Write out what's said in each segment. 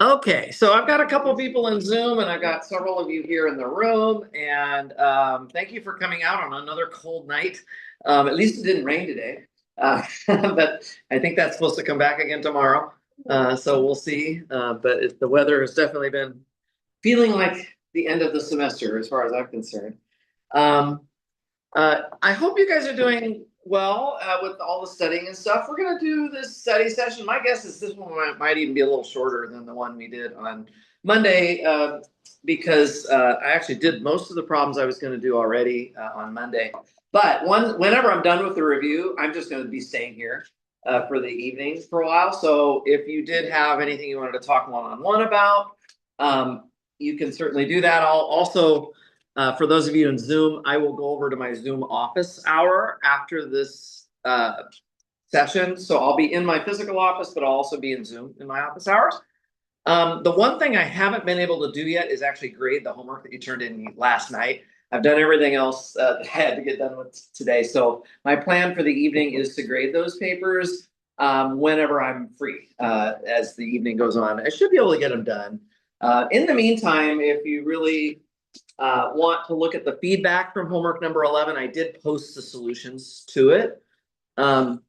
Okay, so I've got a couple of people in Zoom, and I've got several of you here in the room. And thank you for coming out on another cold night. At least it didn't rain today, but I think that's supposed to come back again tomorrow. So we'll see. But the weather has definitely been feeling like the end of the semester, as far as I'm concerned. Um, I hope you guys are doing well with all the studying and stuff. We're going to do this study session. My guess is this one might even be a little shorter than the one we did on Monday because I actually did most of the problems I was going to do already on Monday. But whenever I'm done with the review, I'm just going to be staying here for the evening for a while. So if you did have anything you wanted to talk one-on-one about, you can certainly do that. I'll also for those of you in Zoom, I will go over to my Zoom office hour after this session. So I'll be in my physical office, but I'll also be in Zoom in my office hours. The one thing I haven't been able to do yet is actually grade the homework that you turned in last night. I've done everything else that I had to get done with today. So my plan for the evening is to grade those papers whenever I'm free as the evening goes on. I should be able to get them done. In the meantime, if you really want to look at the feedback from homework number 11, I did post the solutions to it. Um,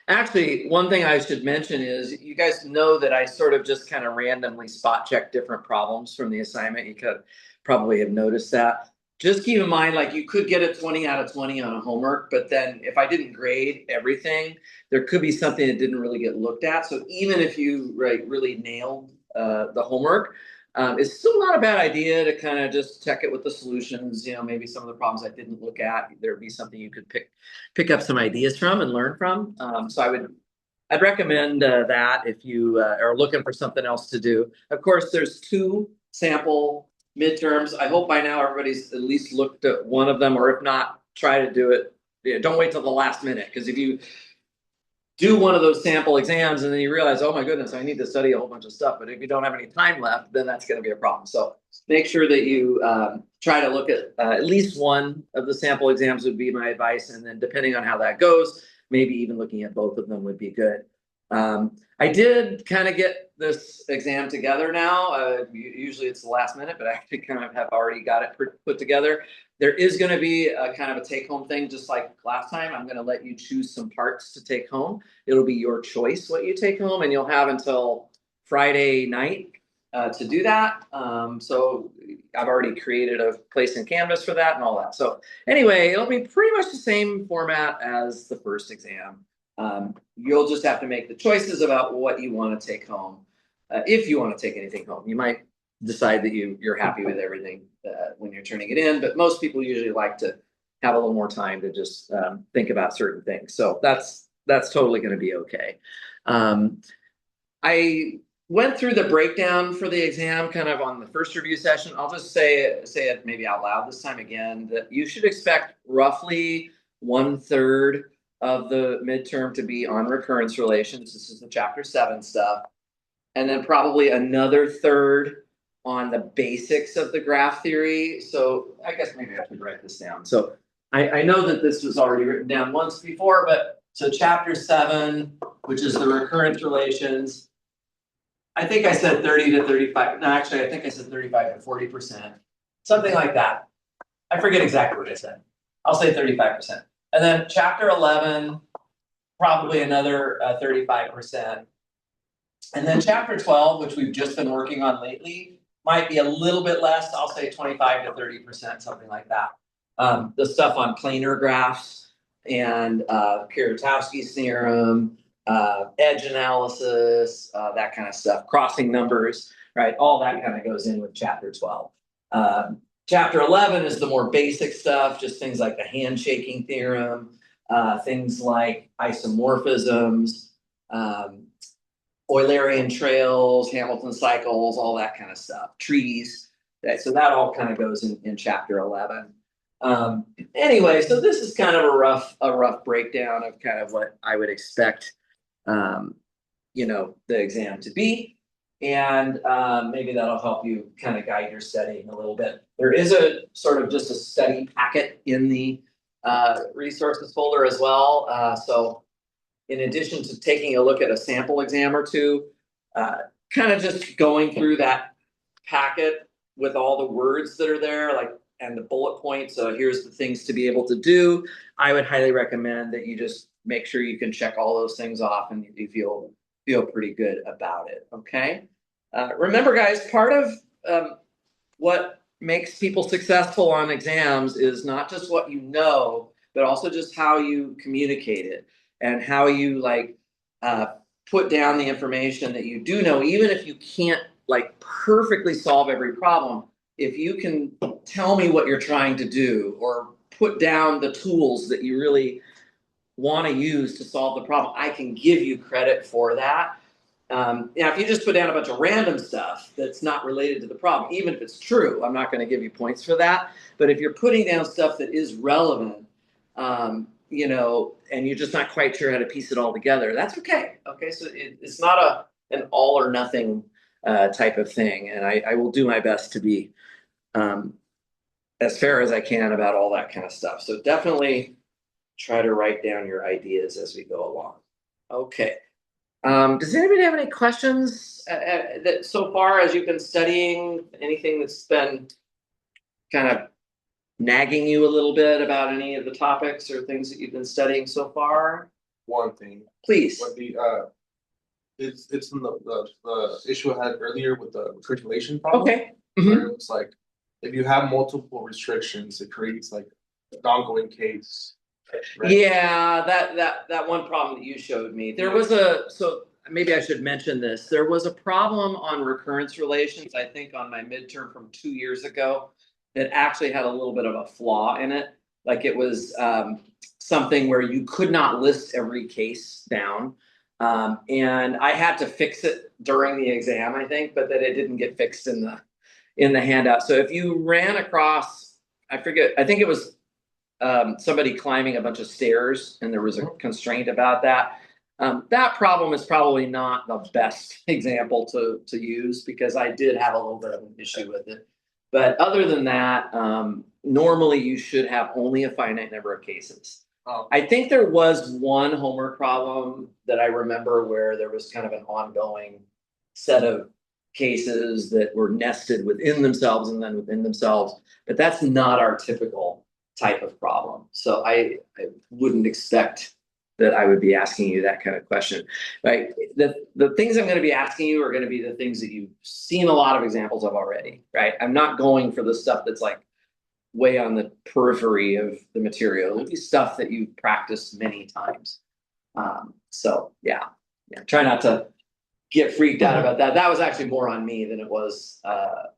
Actually, one thing I should mention is you guys know that I sort of just kind of randomly spot check different problems from the assignment. You could probably have noticed that. Just keep in mind, like you could get a 20 out of 20 on a homework, but then if I didn't grade everything, there could be something that didn't really get looked at. So even if you really nailed the homework, it's still not a bad idea to kind of just check it with the solutions. You know, maybe some of the problems I didn't look at, there'd be something you could pick up some ideas from and learn from. So I'd recommend that if you are looking for something else to do. Of course, there's two sample midterms. I hope by now everybody's at least looked at one of them, or if not, try to do it. Yeah, don't wait till the last minute, because if you do one of those sample exams and then you realize, oh my goodness, I need to study a whole bunch of stuff. But if you don't have any time left, then that's going to be a problem. So make sure that you try to look at least one of the sample exams would be my advice. And then depending on how that goes, maybe even looking at both of them would be good. I did kind of get this exam together now. Usually it's the last minute, but I actually kind of have already got it put together. There is going to be a kind of a take home thing, just like last time. I'm going to let you choose some parts to take home. It'll be your choice what you take home, and you'll have until Friday night to do that. So I've already created a place in Canvas for that and all that. So anyway, it'll be pretty much the same format as the first exam. You'll just have to make the choices about what you want to take home. If you want to take anything home, you might decide that you're happy with everything when you're turning it in. But most people usually like to have a little more time to just think about certain things. So that's totally going to be okay. I went through the breakdown for the exam kind of on the first review session. I'll just say it maybe out loud this time again, that you should expect roughly 1/3 of the midterm to be on recurrence relations. This is the chapter 7 stuff. And then probably another third on the basics of the graph theory. So I guess maybe I should write this down. So I know that this was already written down once before, but so chapter 7, which is the recurrence relations, I think I said 30 to 35. No, actually, I think I said 35 to 40%, something like that. I forget exactly what I said. I'll say 35%. And then chapter 11, probably another 35%. And then chapter 12, which we've just been working on lately, might be a little bit less. I'll say 25 to 30%, something like that. The stuff on planar graphs and Kuratowski's theorem, edge analysis, that kind of stuff, crossing numbers, right? All that kind of goes in with chapter 12. Chapter 11 is the more basic stuff, just things like the handshaking theorem, things like isomorphisms, Eulerian trails, Hamilton cycles, all that kind of stuff, trees. Okay, so that all kind of goes in chapter 11. Anyway, so this is kind of a rough breakdown of kind of what I would expect, the exam to be. And maybe that'll help you kind of guide your studying a little bit. There is a sort of just a study packet in the resources folder as well. So in addition to taking a look at a sample exam or two, kind of just going through that packet with all the words that are there, like, and the bullet points. So here's the things to be able to do. I would highly recommend that you just make sure you can check all those things off and you feel pretty good about it. Okay. Remember, guys, part of what makes people successful on exams is not just what you know, but also just how you communicate it and how you like uh, put down the information that you do know, even if you can't like perfectly solve every problem. If you can tell me what you're trying to do or put down the tools that you really want to use to solve the problem, I can give you credit for that. Now, if you just put down a bunch of random stuff that's not related to the problem, even if it's true, I'm not going to give you points for that. But if you're putting down stuff that is relevant, and you're just not quite sure how to piece it all together, that's okay. Okay, so it's not an all or nothing type of thing, and I will do my best to be as fair as I can about all that kind of stuff. So definitely try to write down your ideas as we go along. Okay. Does anybody have any questions that so far as you've been studying, anything that's been kind of nagging you a little bit about any of the topics or things that you've been studying so far? One thing, Please. what it's in the issue I had earlier with the recirculation problem. Okay. Where it's like if you have multiple restrictions, it creates like an ongoing case. Right? Yeah, that one problem that you showed me. There was so maybe I should mention this. There was a problem on recurrence relations, I think on my midterm from 2 years ago, that actually had a little bit of a flaw in it. Like it was something where you could not list every case down. And I had to fix it during the exam, I think, but that it didn't get fixed in the handout. So if you ran across, I forget, I think it was somebody climbing a bunch of stairs and there was a constraint about that. That problem is probably not the best example to use because I did have a little bit of an issue with it. But other than that, normally you should have only a finite number of cases. Oh. I think there was one homework problem that I remember where there was kind of an ongoing set of cases that were nested within themselves and then within themselves, but that's not our typical type of problem. So I wouldn't expect that I would be asking you that kind of question. Right? The things I'm going to be asking you are going to be the things that you've seen a lot of examples of already, right? I'm not going for the stuff that's like way on the periphery of the material. It'll be stuff that you've practiced many times. So yeah, try not to get freaked out about that. That was actually more on me than it was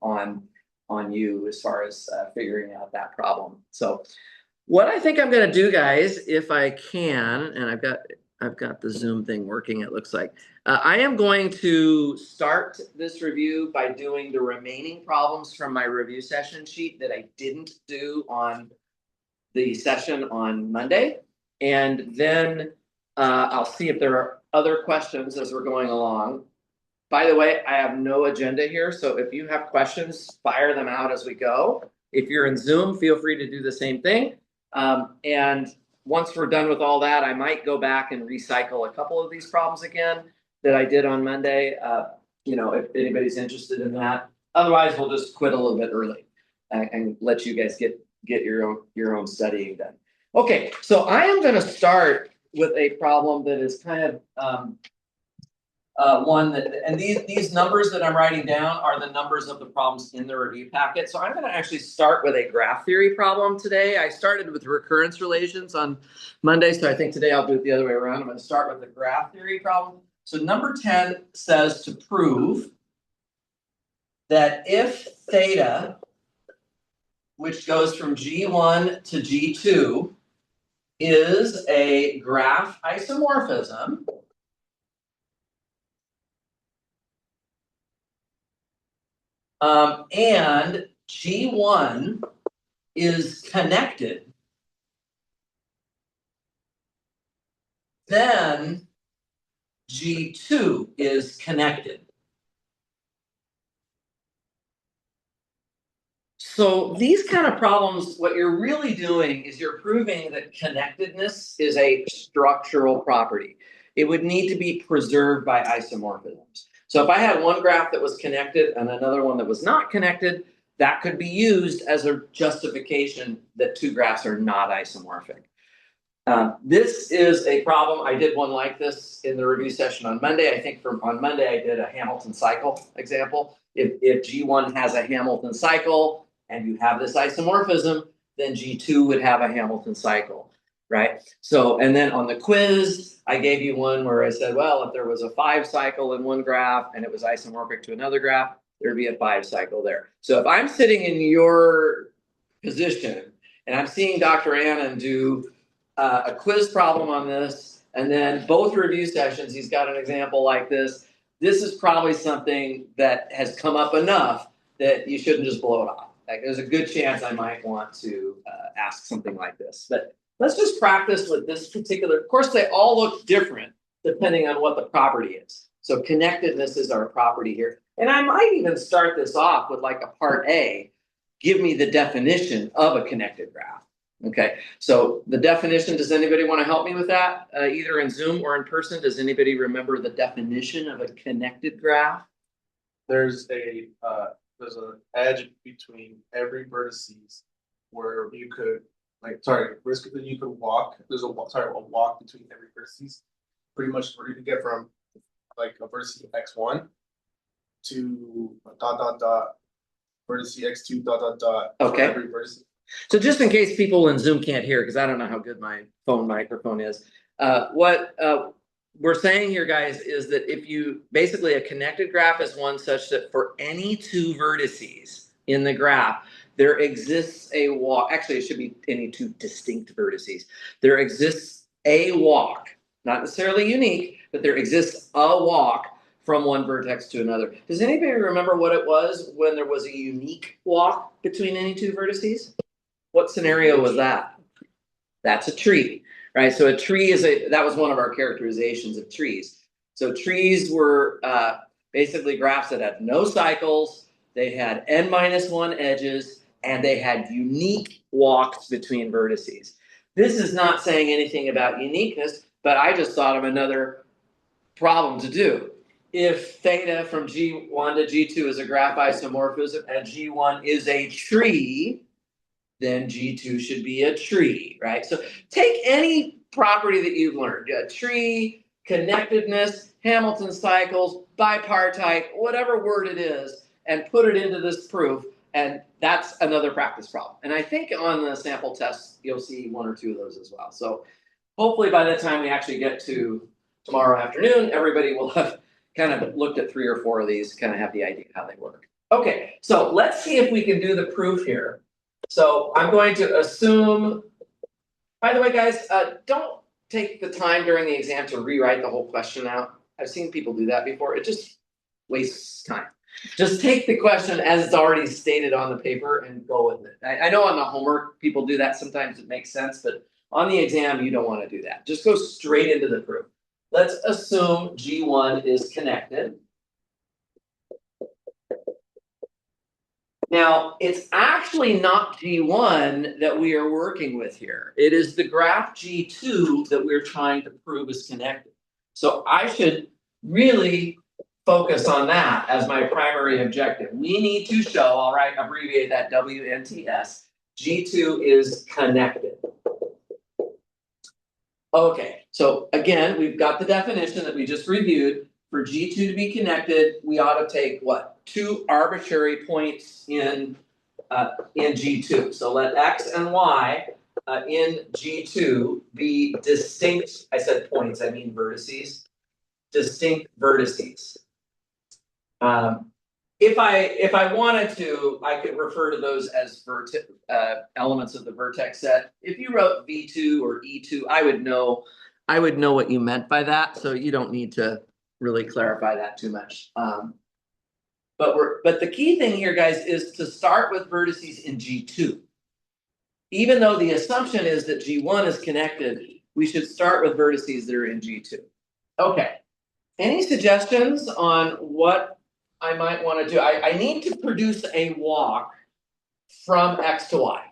on you as far as figuring out that problem. So what I think I'm going to do, guys, if I can, and I've got the Zoom thing working, it looks like. I am going to start this review by doing the remaining problems from my review session sheet that I didn't do on the session on Monday. And then I'll see if there are other questions as we're going along. By the way, I have no agenda here, so if you have questions, fire them out as we go. If you're in Zoom, feel free to do the same thing. And once we're done with all that, I might go back and recycle a couple of these problems again that I did on Monday. If anybody's interested in that. Otherwise, we'll just quit a little bit early and let you guys get your own studying done. Okay, so I am going to start with a problem that is kind of one that, and these numbers that I'm writing down are the numbers of the problems in the review packet. So I'm going to actually start with a graph theory problem today. I started with recurrence relations on Monday, so I think today I'll do it the other way around. I'm going to start with the graph theory problem. So number 10 says to prove that if theta, which goes from G1 to G2, is a graph isomorphism, and G1 is connected, then G2 is connected. So these kind of problems, what you're really doing is you're proving that connectedness is a structural property. It would need to be preserved by isomorphisms. So if I had one graph that was connected and another one that was not connected, that could be used as a justification that two graphs are not isomorphic. This is a problem. I did one like this in the review session on Monday. I think on Monday I did a Hamilton cycle example. If G1 has a Hamilton cycle and you have this isomorphism, then G2 would have a Hamilton cycle, right? So, and then on the quiz, I gave you one where I said, well, if there was a 5 cycle in one graph and it was isomorphic to another graph, there'd be a 5 cycle there. So if I'm sitting in your position and I'm seeing Dr. Annan do a quiz problem on this, and then both review sessions, he's got an example like this. This is probably something that has come up enough that you shouldn't just blow it off. Like, there's a good chance I might want to ask something like this. But let's just practice with this particular. Of course, they all look different depending on what the property is. So connectedness is our property here. And I might even start this off with like a part A. Give me the definition of a connected graph. Okay, so the definition, does anybody want to help me with that? Either in Zoom or in person, does anybody remember the definition of a connected graph? There's an edge between every vertices where you could you could walk. There's a walk between every vertices. Pretty much where you can get from like a vertex x1 to vertex x2 Okay. Every vertex. So just in case people in Zoom can't hear, because I don't know how good my phone microphone is, what we're saying here, guys, is that if you basically a connected graph is one such that for any two vertices in the graph, there exists a walk. Actually, it should be any two distinct vertices. There exists a walk, not necessarily unique, but there exists a walk from one vertex to another. Does anybody remember what it was when there was a unique walk between any two vertices? What scenario was that? That's a tree, right? So a tree that was one of our characterizations of trees. So trees were basically graphs that had no cycles, they had n-1 edges, and they had unique walks between vertices. This is not saying anything about uniqueness, but I just thought of another problem to do. If theta from G1 to G2 is a graph isomorphism and G1 is a tree, then G2 should be a tree, right? So take any property that you've learned, a tree, connectedness, Hamilton cycles, bipartite, whatever word it is, and put it into this proof, and that's another practice problem. And I think on the sample test, you'll see one or two of those as well. So hopefully by the time we actually get to tomorrow afternoon, everybody will have kind of looked at 3 or 4 of these, kind of have the idea how they work. Okay, so let's see if we can do the proof here. So I'm going to assume, by the way, guys, don't take the time during the exam to rewrite the whole question out. I've seen people do that before. It just wastes time. Just take the question as it's already stated on the paper and go with it. I know on the homework, people do that. Sometimes it makes sense, but on the exam, you don't want to do that. Just go straight into the proof. Let's assume G1 is connected. Now, it's actually not G1 that we are working with here. It is the graph G2 that we're trying to prove is connected. So I should really focus on that as my primary objective. We need to show, all right, abbreviate that WNTS, G2 is connected. Okay, so again, we've got the definition that we just reviewed. For G2 to be connected, we ought to take what? 2 arbitrary points in G2. So let X and Y in G2 be distinct. I said points, I mean vertices. Distinct vertices. If I wanted to, I could refer to those as elements of the vertex set. If you wrote V2 or E2, I would know what you meant by that. So you don't need to really clarify that too much. But the key thing here, guys, is to start with vertices in G2. Even though the assumption is that G1 is connected, we should start with vertices that are in G2. Okay. Any suggestions on what I might want to do? I need to produce a walk from X to Y.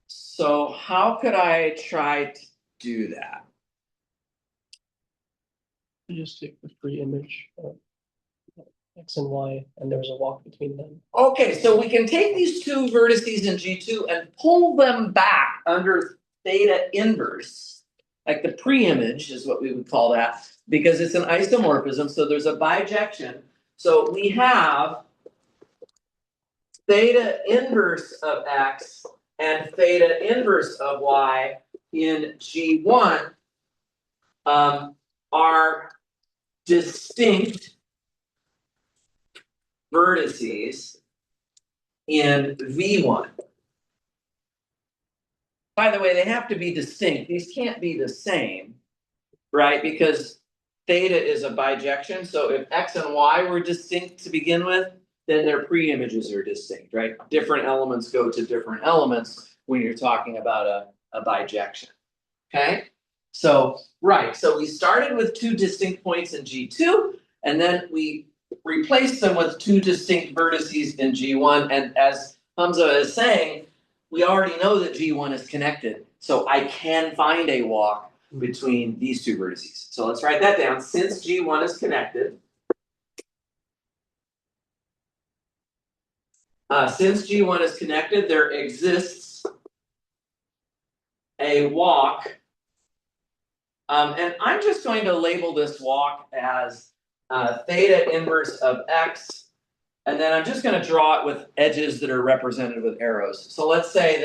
So how could I try to do that? You just take the free image. X and Y, and there was a walk between them. Okay, so we can take these two vertices in G2 and pull them back under theta inverse. Like the pre-image is what we would call that, because it's an isomorphism, so there's a bijection. So we have theta inverse of X and theta inverse of Y in G1 are distinct vertices in V1. By the way, they have to be distinct. These can't be the same, right? Because theta is a bijection. So if X and Y were distinct to begin with, then their pre-images are distinct, right? Different elements go to different elements when you're talking about a bijection. Okay? So, right, so we started with two distinct points in G2, and then we replaced them with two distinct vertices in G1. And as Hamza is saying, we already know that G1 is connected. So I can find a walk between these two vertices. So let's write that down. Since G1 is connected, there exists a walk. And I'm just going to label this walk as theta inverse of X. And then I'm just going to draw it with edges that are represented with arrows. So let's say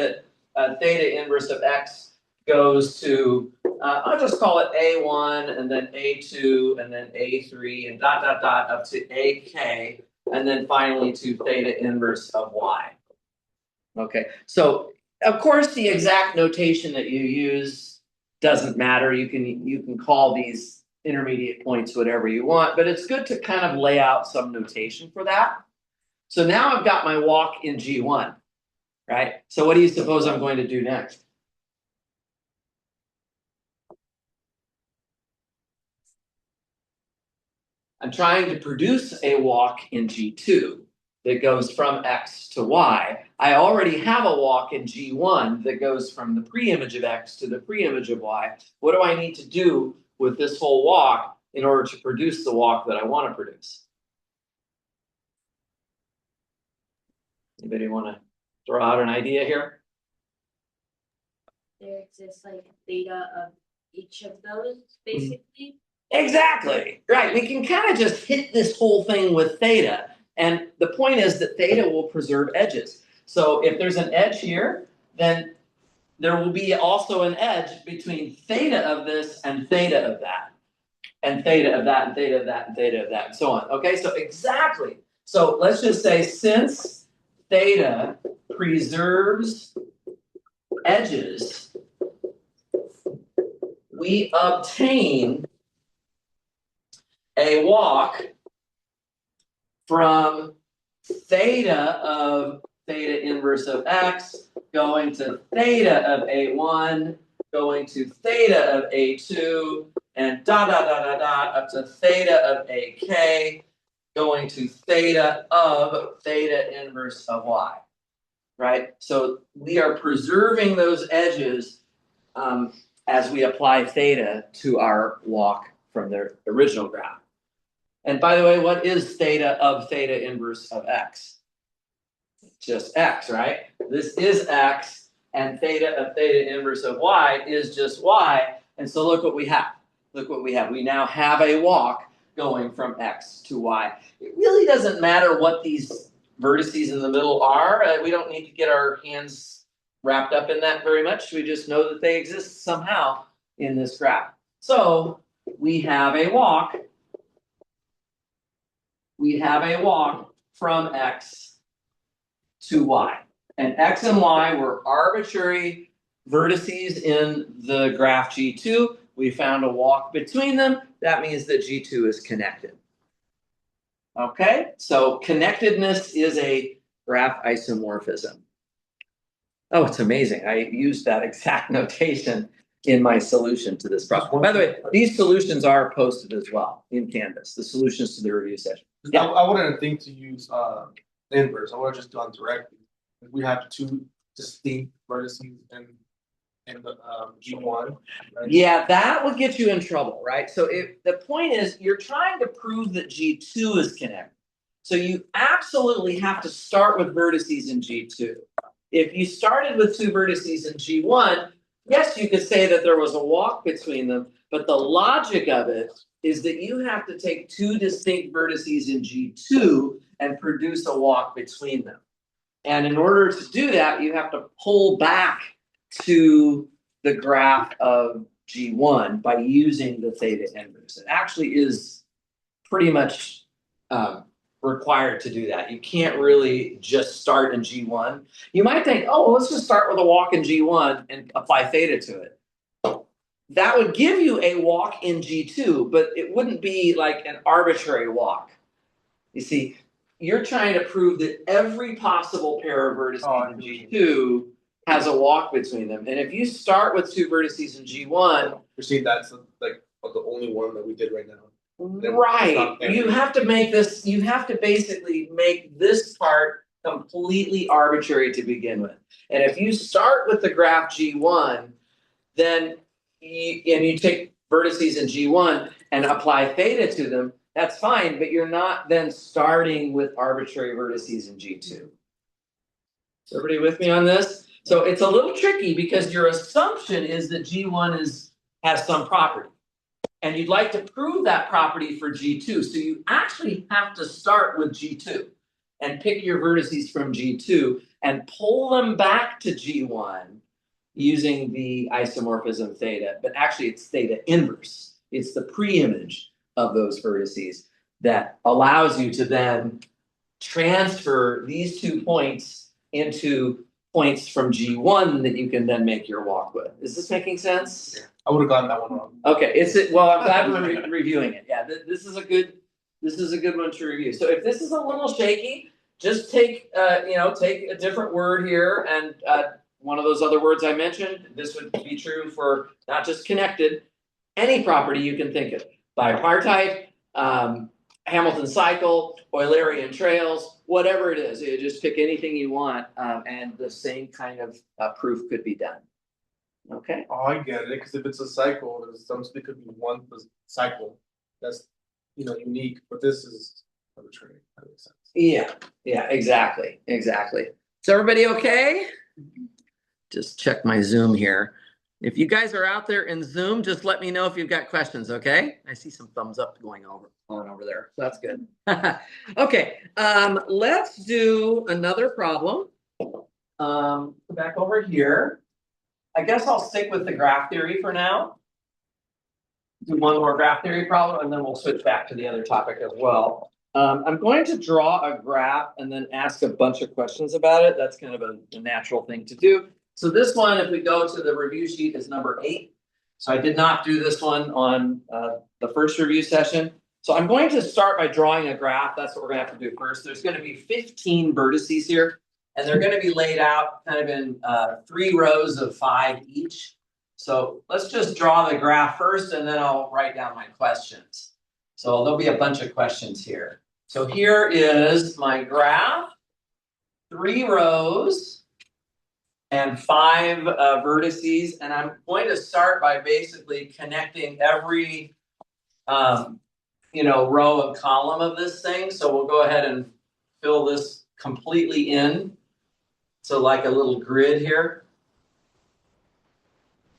that theta inverse of X goes to, I'll just call it A1, and then A2, and then A3, and dot, dot, dot, up to AK, and then finally to theta inverse of Y. Okay, so of course the exact notation that you use doesn't matter. You can call these intermediate points whatever you want, but it's good to kind of lay out some notation for that. So now I've got my walk in G1, right? So what do you suppose I'm going to do next? I'm trying to produce a walk in G2 that goes from X to Y. I already have a walk in G1 that goes from the pre-image of X to the pre-image of Y. What do I need to do with this whole walk in order to produce the walk that I want to produce? Anybody want to throw out an idea here? There exists like theta of each of those, basically. Exactly, right. We can kind of just hit this whole thing with theta. And the point is that theta will preserve edges. So if there's an edge here, then there will be also an edge between theta of this and theta of that. And theta of that, and theta of that, and theta of that, and so on. Okay, so exactly. So let's just say since theta preserves edges, we obtain a walk from theta of theta inverse of X going to theta of A1, going to theta of A2, and dot, dot, dot, dot, dot, up to theta of AK, going to theta of theta inverse of Y, right? So we are preserving those edges as we apply theta to our walk from the original graph. And by the way, what is theta of theta inverse of X? Just X, right? This is X, and theta of theta inverse of Y is just Y. And so look what we have. Look what we have. We now have a walk going from X to Y. It really doesn't matter what these vertices in the middle are. We don't need to get our hands wrapped up in that very much. We just know that they exist somehow in this graph. So we have a walk. We have a walk from X to Y. And X and Y were arbitrary vertices in the graph G2. We found a walk between them. That means that G2 is connected. Okay, so connectedness is a graph isomorphism. Oh, it's amazing. I used that exact notation in my solution to this problem. By the way, these solutions are posted as well in Canvas, the solutions to the review session. Yeah. I wouldn't think to use inverse. I would have just done directly. We have two distinct vertices in the G1. Right? Yeah, that would get you in trouble, right? So the point is you're trying to prove that G2 is connected. So you absolutely have to start with vertices in G2. If you started with two vertices in G1, yes, you could say that there was a walk between them, but the logic of it is that you have to take two distinct vertices in G2 and produce a walk between them. And in order to do that, you have to pull back to the graph of G1 by using the theta inverse. It actually is pretty much required to do that. You can't really just start in G1. You might think, oh, well, let's just start with a walk in G1 and apply theta to it. That would give you a walk in G2, but it wouldn't be like an arbitrary walk. You see, you're trying to prove that every possible pair of vertices in G2 has a walk between them. And if you start with two vertices in G1, You see, that's like the only one that we did right now. right, you have to make this, you have to basically make this part completely arbitrary to begin with. And if you start with the graph G1, then you take vertices in G1 and apply theta to them, that's fine, but you're not then starting with arbitrary vertices in G2. Is everybody with me on this? So it's a little tricky because your assumption is that G1 has some property. And you'd like to prove that property for G2. So you actually have to start with G2 and pick your vertices from G2 and pull them back to G1 using the isomorphism theta. But actually it's theta inverse. It's the pre-image of those vertices that allows you to then transfer these 2 points into points from G1 that you can then make your walk with. Is this making sense? Yeah. I would have gotten that one wrong. Okay, well, I'm glad we're reviewing it. Yeah, this is a good one to review. So if this is a little shaky, just take a different word here and one of those other words I mentioned. This would be true for not just connected, any property you can think of. Bipartite, Hamilton cycle, Eulerian trails, whatever it is. You just pick anything you want, and the same kind of proof could be done. Okay. Oh, I get it. Because if it's a cycle, it could be one cycle that's unique, but this is arbitrary. That makes sense. Yeah, exactly. Is everybody okay? Just check my Zoom here. If you guys are out there in Zoom, just let me know if you've got questions, okay? I see some thumbs up going on over there. So that's good. Okay, let's do another problem. Back over here. I guess I'll stick with the graph theory for now. Do one more graph theory problem, and then we'll switch back to the other topic as well. I'm going to draw a graph and then ask a bunch of questions about it. That's kind of a natural thing to do. So this one, if we go to the review sheet, is number 8. So I did not do this one on the first review session. So I'm going to start by drawing a graph. That's what we're going to have to do first. There's going to be 15 vertices here. And they're going to be laid out kind of in 3 rows of 5 each. So let's just draw the graph first, and then I'll write down my questions. So there'll be a bunch of questions here. So here is my graph, 3 rows and 5 vertices. And I'm going to start by basically connecting every row and column of this thing. So we'll go ahead and fill this completely in. So like a little grid here.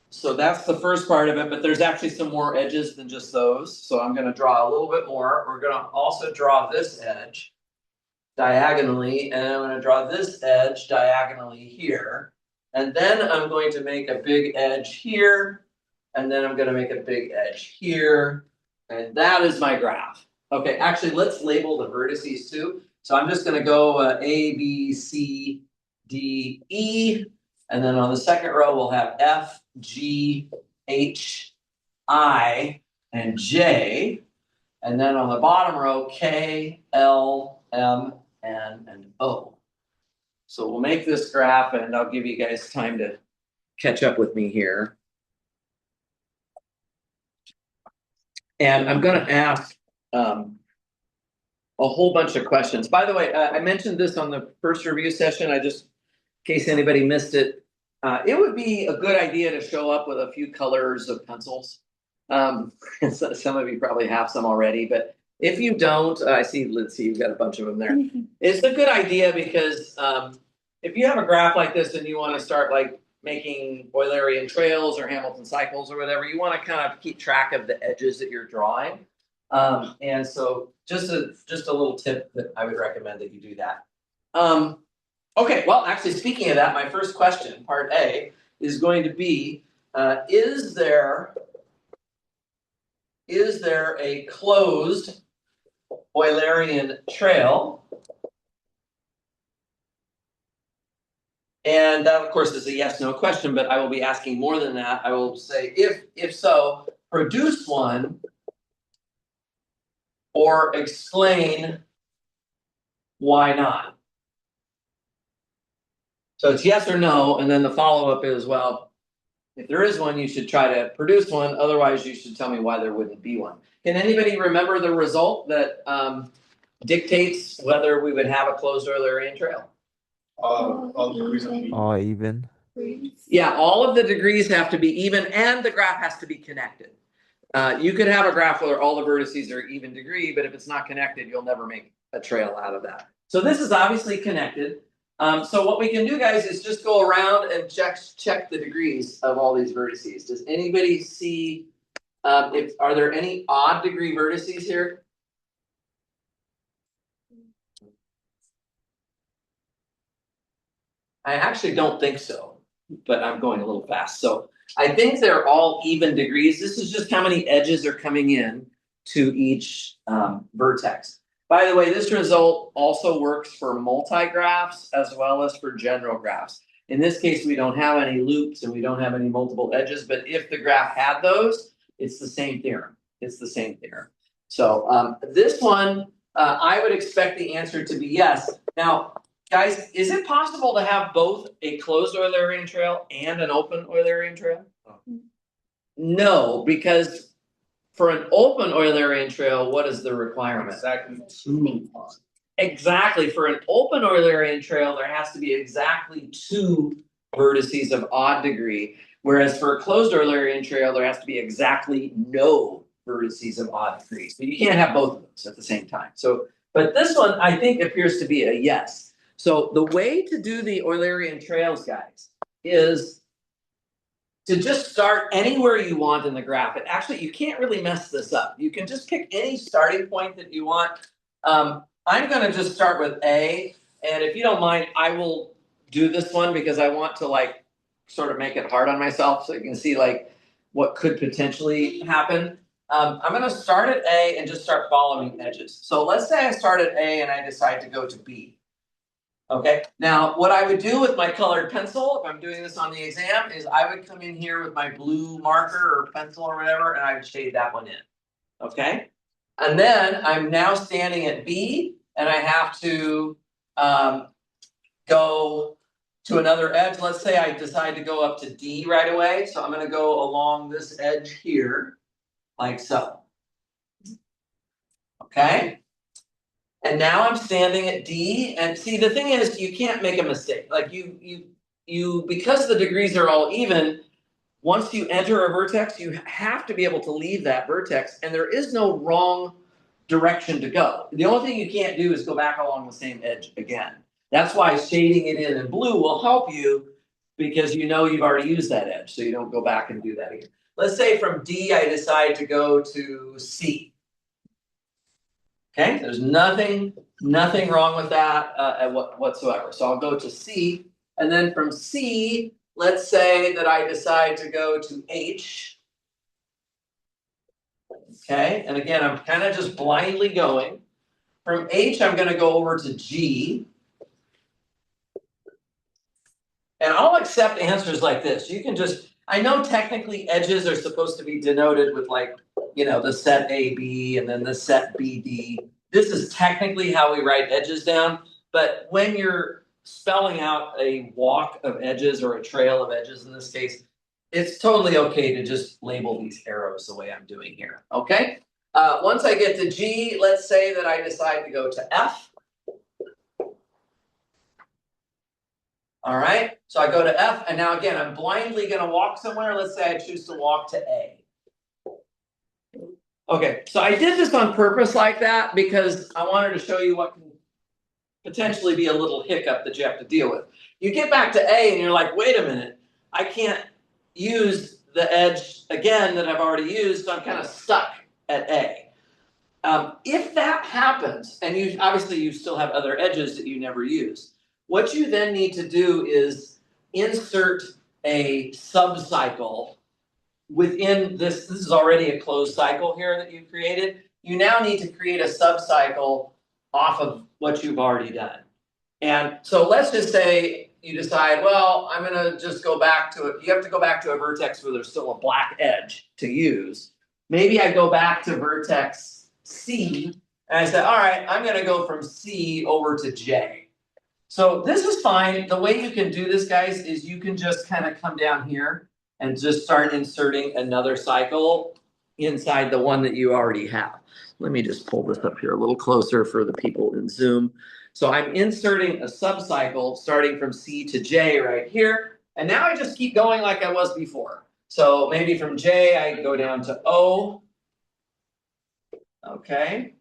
So that's the first part of it, but there's actually some more edges than just those. So I'm going to draw a little bit more. We're going to also draw this edge diagonally, and I'm going to draw this edge diagonally here. And then I'm going to make a big edge here, and then I'm going to make a big edge here. And that is my graph. Okay, actually, let's label the vertices too. So I'm just going to go A, B, C, D, E, and then on the second row we'll have F, G, H, I, and J, and then on the bottom row K, L, M, N, and O. So we'll make this graph, and I'll give you guys time to catch up with me here. And I'm going to ask a whole bunch of questions. By the way, I mentioned this on the first review session. In case anybody missed it, it would be a good idea to show up with a few colors of pencils. Some of you probably have some already, but If you don't, I see, Lindsay, you've got a bunch of them there. It's a good idea because if you have a graph like this and you want to start like making Eulerian trails or Hamilton cycles or whatever, you want to kind of keep track of the edges that you're drawing. And so just a little tip that I would recommend that you do that. Okay, well, actually, speaking of that, my first question, part A, is going to be, is there a closed Eulerian trail? And that, of course, is a yes/no question, but I will be asking more than that. I will say, if so, produce one or explain why not. So it's yes or no, and then the follow-up is, well, if there is one, you should try to produce one. Otherwise, you should tell me why there wouldn't be one. Can anybody remember the result that dictates whether we would have a closed Eulerian trail? All degrees of freedom. All even. Yeah, all of the degrees have to be even, and the graph has to be connected. You could have a graph where all the vertices are even degree, but if it's not connected, you'll never make a trail out of that. So this is obviously connected. So what we can do, guys, is just go around and check the degrees of all these vertices. Does anybody see, are there any odd degree vertices here? I actually don't think so, but I'm going a little fast. So I think they're all even degrees. This is just how many edges are coming in to each vertex. By the way, this result also works for multigraphs as well as for general graphs. In this case, we don't have any loops and we don't have any multiple edges, but if the graph had those, it's the same theorem. It's the same theorem. So this one, I would expect the answer to be yes. Now, guys, is it possible to have both a closed Eulerian trail and an open Eulerian trail? No, because for an open Eulerian trail, what is the requirement? Exactly 2 on. Exactly. For an open Eulerian trail, there has to be exactly 2 vertices of odd degree, whereas for a closed Eulerian trail, there has to be exactly no vertices of odd degree. So you can't have both of those at the same time. So, but this one, I think, appears to be a yes. So the way to do the Eulerian trails, guys, is to just start anywhere you want in the graph. It actually, you can't really mess this up. You can just pick any starting point that you want. I'm going to just start with A, and if you don't mind, I will do this one because I want to like sort of make it hard on myself so you can see like what could potentially happen. I'm going to start at A and just start following edges. So let's say I start at A and I decide to go to B. Okay, now what I would do with my colored pencil, if I'm doing this on the exam, is I would come in here with my blue marker or pencil or whatever, and I would shade that one in. Okay, and then I'm now standing at B, and I have to go to another edge. Let's say I decide to go up to D right away, so I'm going to go along this edge here, like so. Okay. And now I'm standing at D, and see, the thing is, you can't make a mistake. Like you, because the degrees are all even, once you enter a vertex, you have to be able to leave that vertex, and there is no wrong direction to go. The only thing you can't do is go back along the same edge again. That's why shading it in blue will help you, because you know you've already used that edge, so you don't go back and do that again. Let's say from D, I decide to go to C. Okay, there's nothing wrong with that whatsoever. So I'll go to C, and then from C, let's say that I decide to go to H. Okay, and again, I'm kind of just blindly going. From H, I'm going to go over to G. And I'll accept answers like this. You can just, I know technically edges are supposed to be denoted with like, you know, the set AB and then the set BD. This is technically how we write edges down, but when you're spelling out a walk of edges or a trail of edges in this case, it's totally okay to just label these arrows the way I'm doing here, okay? Once I get to G, let's say that I decide to go to F. All right, so I go to F, and now again, I'm blindly going to walk somewhere. Let's say I choose to walk to A. Okay, so I did this on purpose like that because I wanted to show you what can potentially be a little hiccup that you have to deal with. You get back to A and you're like, wait a minute, I can't use the edge again that I've already used, so I'm kind of stuck at A. If that happens, and you obviously you still have other edges that you never use, what you then need to do is insert a subcycle within this. This is already a closed cycle here that you've created. You now need to create a subcycle off of what you've already done. And so let's just say you decide, well, I'm gonna just go back to it. You have to go back to a vertex where there's still a black edge to use. Maybe I go back to vertex C and I say, all right, I'm gonna go from C over to J. So this is fine. The way you can do this, guys, is you can just kind of come down here and just start inserting another cycle inside the one that you already have. Let me just pull this up here a little closer for the people in Zoom. So I'm inserting a subcycle starting from C to J right here. And now I just keep going like I was before. So maybe from J, I go down to O. Okay.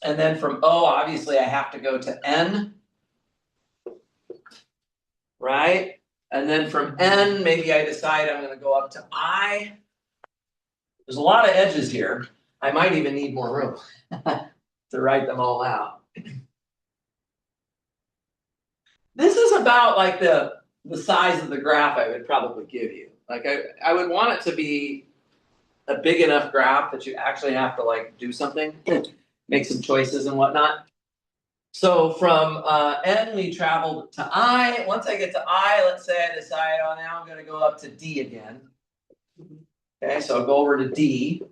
And then from O, obviously, I have to go to N. Right? And then from N, maybe I decide I'm going to go up to I. There's a lot of edges here. I might even need more room to write them all out. This is about like the size of the graph I would probably give you. Like I would want it to be a big enough graph that you actually have to like do something, make some choices and whatnot. So from N, we traveled to I. Once I get to I, let's say I decide, oh, now I'm going to go up to D again. Okay, so I'll go over to D.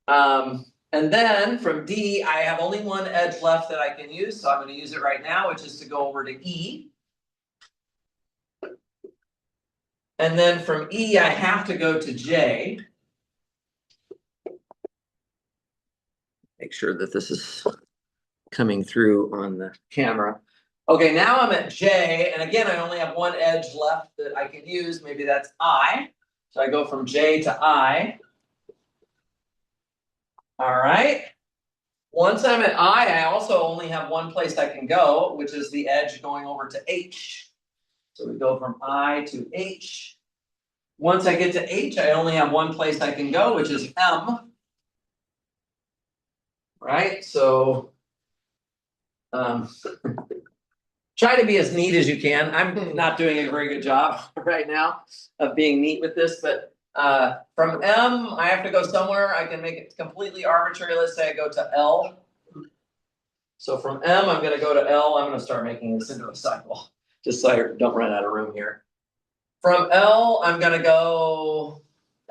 And then from D, I have only one edge left that I can use, so I'm going to use it right now, which is to go over to E. And then from E, I have to go to J. Make sure that this is coming through on the camera. Okay, now I'm at J, and again, I only have one edge left that I can use. Maybe that's I. So I go from J to I. All right. Once I'm at I also only have one place I can go, which is the edge going over to H. So we go from I to H. Once I get to H, I only have one place I can go, which is M. Right? So try to be as neat as you can. I'm not doing a very good job right now of being neat with this, but from M, I have to go somewhere. I can make it completely arbitrary. Let's say I go to L. So from M, I'm going to go to L. I'm going to start making this into a cycle, just so I don't run out of room here. From L, I'm going to go,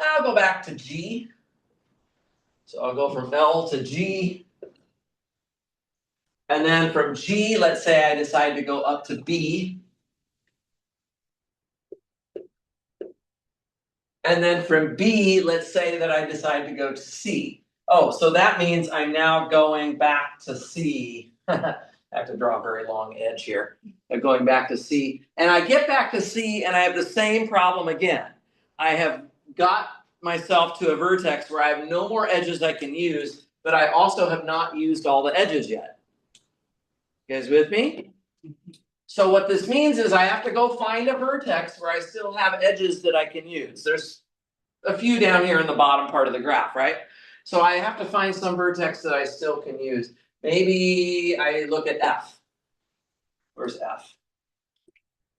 I'll go back to G. So I'll go from L to G. And then from G, let's say I decide to go up to B. And then from B, let's say that I decide to go to C. Oh, so that means I'm now going back to C. I have to draw a very long edge here. I'm going back to C. And I get back to C and I have the same problem again. I have got myself to a vertex where I have no more edges I can use, but I also have not used all the edges yet. You guys with me? So what this means is I have to go find a vertex where I still have edges that I can use. There's a few down here in the bottom part of the graph, right? So I have to find some vertex that I still can use. Maybe I look at F. Where's F?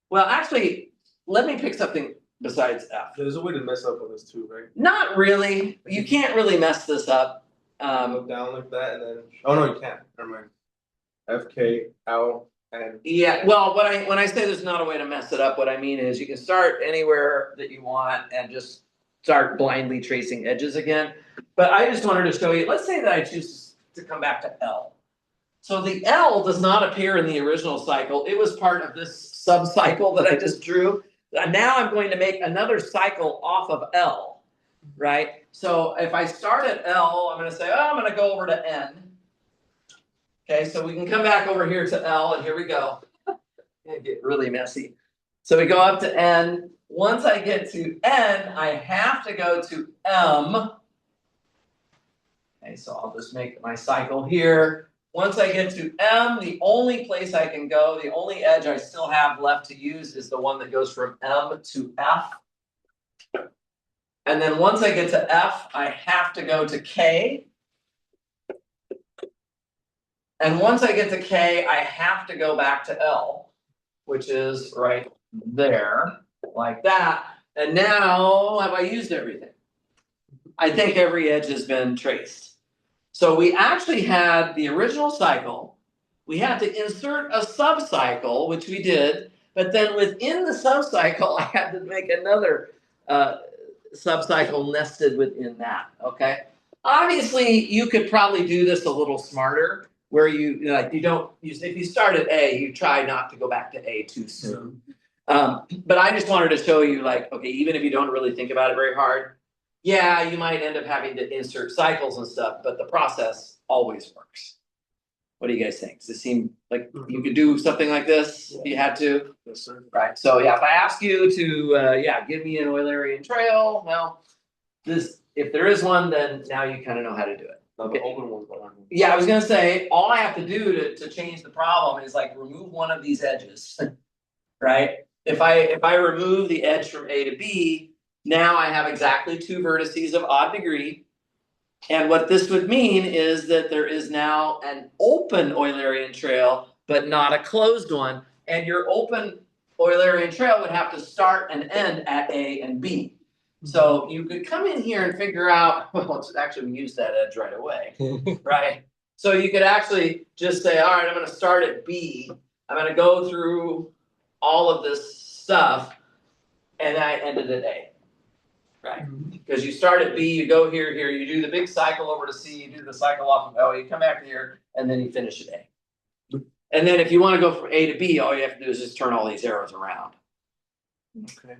Well, actually, let me pick something besides F. There's a way to mess up on this too, right? Not really. You can't really mess this up. Look down like that and then, oh no, you can't, never mind. F, K, L, N. Yeah, well, when I say there's not a way to mess it up, what I mean is you can start anywhere that you want and just start blindly tracing edges again. But I just wanted to show you, let's say that I choose to come back to L. So the L does not appear in the original cycle. It was part of this sub-cycle that I just drew. And now I'm going to make another cycle off of L, right? So if I start at L, I'm going to say, oh, I'm going to go over to N. Okay, so we can come back over here to L, and here we go. It get really messy. So we go up to N. Once I get to N, I have to go to M. Okay, so I'll just make my cycle here. Once I get to M, the only place I can go, the only edge I still have left to use is the one that goes from M to F. And then once I get to F, I have to go to K. And once I get to K, I have to go back to L, which is right there, like that. And now have I used everything? I think every edge has been traced. So we actually had the original cycle. We had to insert a subcycle, which we did, but then within the subcycle, I had to make another subcycle nested within that, okay? Obviously, you could probably do this a little smarter, where you like you don't use if you start at A, you try not to go back to A too soon. But I just wanted to show you, like, okay, even if you don't really think about it very hard, yeah, you might end up having to insert cycles and stuff, but the process always works. What do you guys think? Does it seem like you could do something like this if you had to? Yes, sir. Right. So yeah, if I ask you to give me an Eulerian trail, well, this if there is one, then now you kind of know how to do it. Now the open one's behind me. Yeah, I was gonna say all I have to do to change the problem is like remove one of these edges, right? If I remove the edge from A to B, now I have exactly two vertices of odd degree. And what this would mean is that there is now an open Eulerian trail, but not a closed one. And your open Eulerian trail would have to start and end at A and B. So you could come in here and figure out, well, it's actually we use that edge right away, right? So you could actually just say, all right, I'm going to start at B. I'm going to go through all of this stuff, and I ended at A. Right, because you start at B, you go here, you do the big cycle over to C, you do the cycle off of L, you come back here, and then you finish at A. And then if you want to go from A to B, all you have to do is just turn all these arrows around. Okay.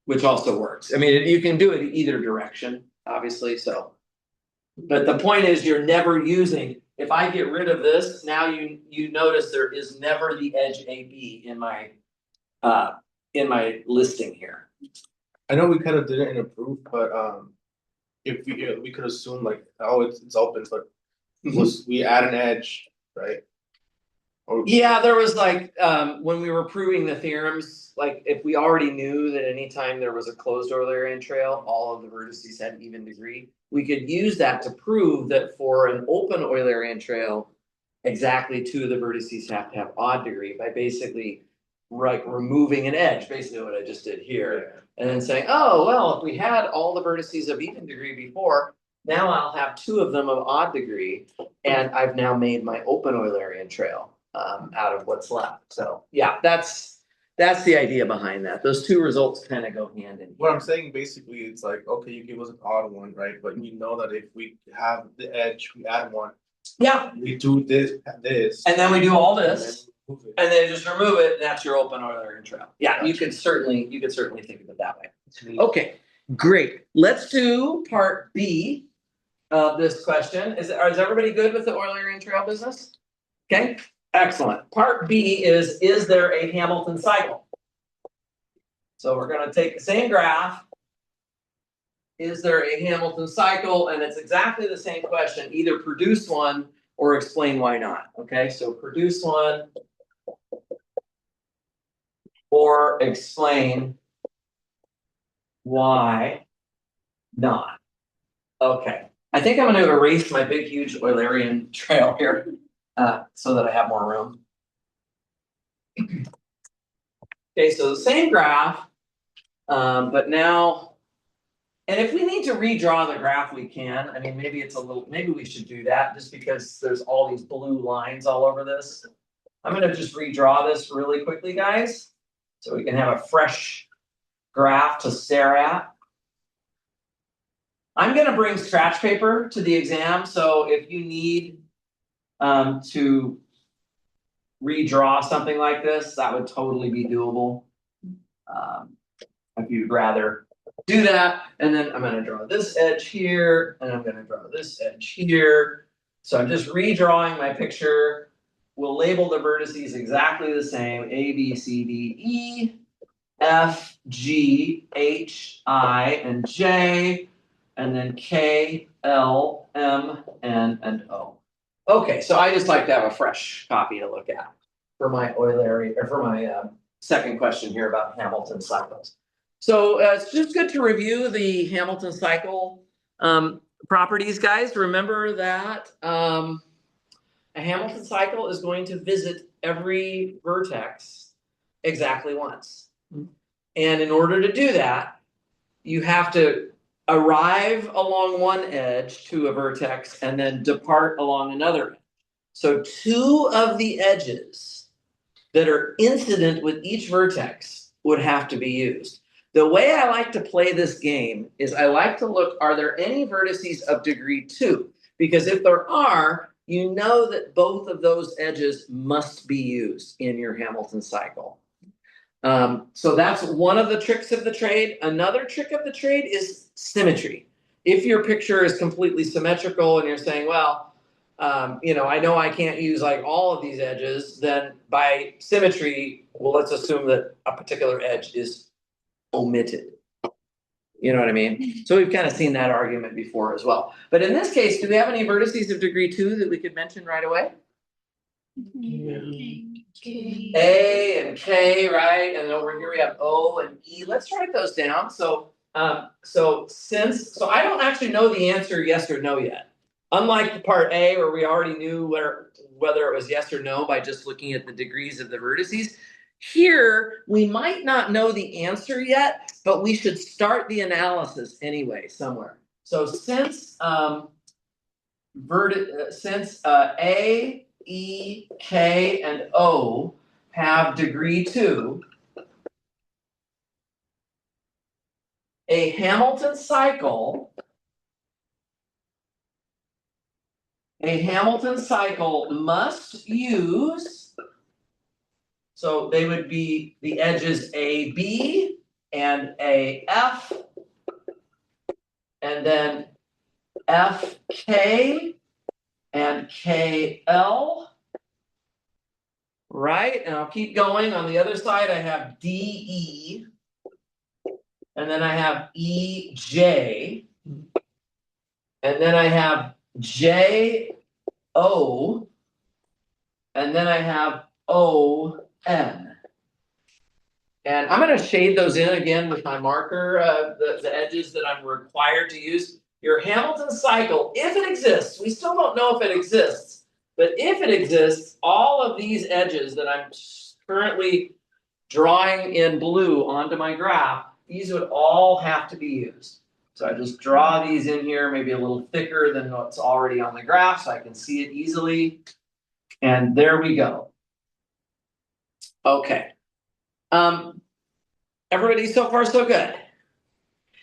Which also works. I mean, you can do it either direction, obviously, so. But the point is you're never using, if I get rid of this, now you notice there is never the edge AB in my listing here. I know we kind of did it in a proof, but if we could assume like, oh, it's open, but we add an edge, right? Or, Yeah, there was like when we were proving the theorems, like if we already knew that anytime there was a closed Eulerian trail, all of the vertices had even degree, we could use that to prove that for an open Eulerian trail, exactly two of the vertices have to have odd degree by basically removing an edge, basically what I just did here. And then saying, oh, well, if we had all the vertices of even degree before, now I'll have two of them of odd degree, and I've now made my open Eulerian trail out of what's left. So yeah, that's the idea behind that. Those two results kind of go hand in hand. what I'm saying basically, it's like, okay, you give us an odd one, right? But we know that if we have the edge, we add one. Yeah. We do this, And then we do all and this. then move it. And then just remove it, and that's your open Eulerian trail. Yeah, you could certainly think of it that way. Okay, great. Let's do part B of this question. Is everybody good with the Eulerian trail business? Okay, excellent. Part B is there a Hamilton cycle? So we're going to take the same graph. Is there a Hamilton cycle? And it's exactly the same question. Either produce one or explain why not. Okay, so produce one or explain why not. Okay, I think I'm going to erase my big, huge Eulerian trail here so that I have more room. Okay, so the same graph, but now, and if we need to redraw the graph, we can. I mean, maybe we should do that just because there's all these blue lines all over this. I'm going to just redraw this really quickly, guys, so we can have a fresh graph to stare at. I'm going to bring scratch paper to the exam, so if you need to redraw something like this, that would totally be doable. If you'd rather do that, and then I'm going to draw this edge here, and I'm going to draw this edge here. So I'm just redrawing my picture. We'll label the vertices exactly the same: A, B, C, D, E, F, G, H, I, and J, and then K, L, M, N, and O. Okay, so I just like to have a fresh copy to look at for my Eulerian, or for my second question here about Hamilton cycles. So it's just good to review the Hamilton cycle properties, guys. Remember that a Hamilton cycle is going to visit every vertex exactly once. And in order to do that, you have to arrive along one edge to a vertex and then depart along another edge. So two of the edges that are incident with each vertex would have to be used. The way I like to play this game is I like to look, are there any vertices of degree 2? Because if there are, you know that both of those edges must be used in your Hamilton cycle. So that's one of the tricks of the trade. Another trick of the trade is symmetry. If your picture is completely symmetrical and you're saying, well, I know I can't use like all of these edges, then by symmetry, well, let's assume that a particular edge is omitted. You know what I mean? So we've kind of seen that argument before as well. But in this case, do we have any vertices of degree 2 that we could mention right away? A and K, right? And over here we have O and E. Let's write those down. So I don't actually know the answer yes or no yet. Unlike part A, where we already knew whether it was yes or no by just looking at the degrees of the vertices. Here, we might not know the answer yet, but we should start the analysis anyway somewhere. So since A, E, K, and O have degree 2, a Hamilton cycle must use, so they would be the edges AB and AF, and then FK and KL, right? And I'll keep going. On the other side, I have DE, and then I have EJ, and then I have JO, and then I have ON. And I'm going to shade those in again with my marker, the edges that I'm required to use. Your Hamilton cycle, if it exists, we still don't know if it exists, but if it exists, all of these edges that I'm currently drawing in blue onto my graph, these would all have to be used. So I just draw these in here, maybe a little thicker than what's already on the graph so I can see it easily. And there we go. Okay. Everybody so far so good.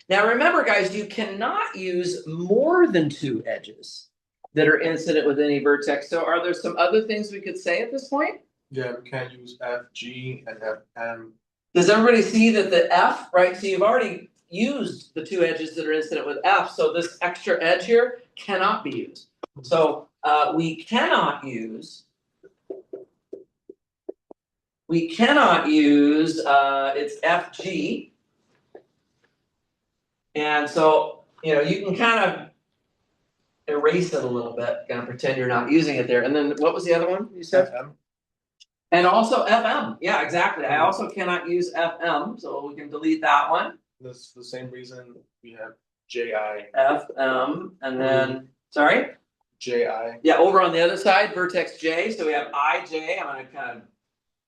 Now remember, guys, you cannot use more than 2 edges that are incident with any vertex. So are there some other things we could say at this point? Yeah, we can't use FG and FM. Does everybody see that the F, right? So you've already used the 2 edges that are incident with F. So this extra edge here cannot be used. So we cannot use it's FG. And so, you can kind of erase it a little bit, kind of pretend you're not using it there. And then what was the other one you said? FM. And also FM. Yeah, exactly. I also cannot use FM, so we can delete that one. That's the same reason we have JI. FM, and then, sorry? JI. Yeah, over on the other side, vertex J. So we have IJ. I'm going to kind of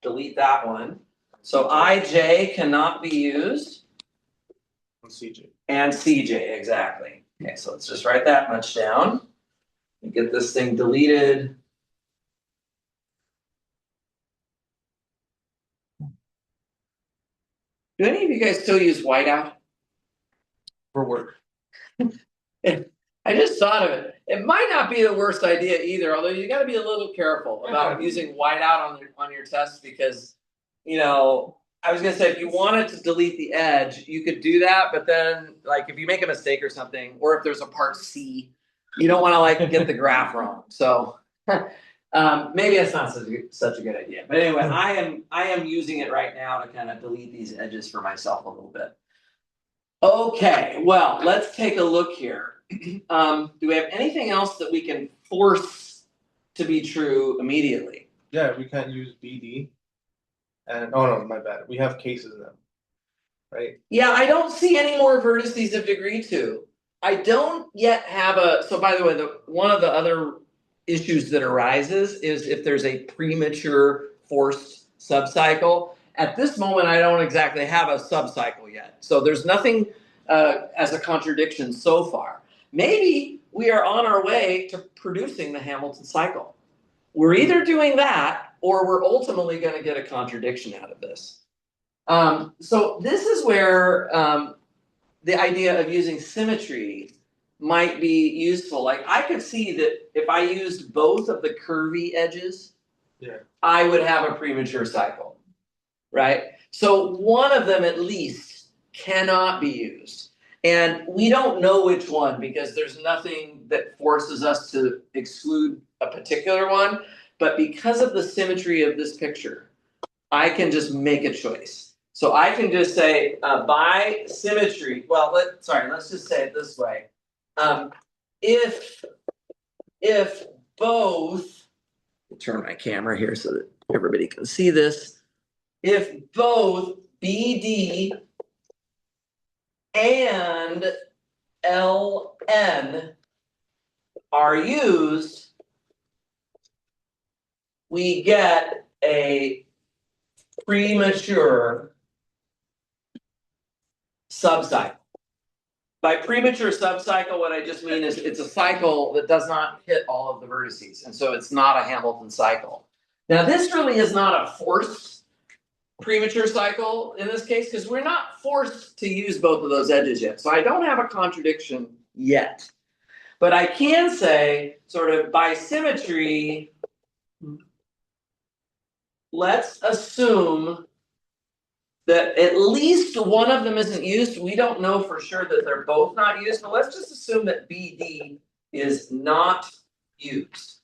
delete that one. So IJ cannot be used. And CJ. And CJ, exactly. Okay, so let's just write that much down and get this thing deleted. Do any of you guys still use whiteout? For work. I just thought of it. It might not be the worst idea either, although you got to be a little careful about using whiteout on your test because, I was gonna say if you wanted to delete the edge, you could do that, but then like if you make a mistake or something, or if there's a part C, you don't want to like get the graph wrong. So maybe it's not such a good idea. But anyway, I am using it right now to kind of delete these edges for myself a little bit. Okay, well, let's take a look here. do we have anything else that we can force to be true immediately? Yeah, we can't use BD. And, oh no, my bad, we have cases now. Right? Yeah, I don't see any more vertices of degree two. I don't yet have so by the way, one of the other issues that arises is if there's a premature forced subcycle. At this moment, I don't exactly have a subcycle yet. So there's nothing as a contradiction so far. Maybe we are on our way to producing the Hamilton cycle. We're either doing that or we're ultimately going to get a contradiction out of this. So this is where the idea of using symmetry might be useful. Like I could see that if I used both of the curvy edges, Yeah. I would have a premature cycle, right? So one of them at least cannot be used. And we don't know which one because there's nothing that forces us to exclude a particular one. But because of the symmetry of this picture, I can just make a choice. So I can just say by symmetry, well, let's just say it this way. If both, I'll turn my camera here so that everybody can see this. If both BD and LN are used, we get a premature subcycle. By premature subcycle, what I just mean is it's a cycle that does not hit all of the vertices, and so it's not a Hamilton cycle. Now, this really is not a forced premature cycle in this case, because we're not forced to use both of those edges yet. So I don't have a contradiction yet. But I can say, sort of by symmetry, let's assume that at least one of them isn't used. We don't know for sure that they're both not used, but let's just assume that BD is not used.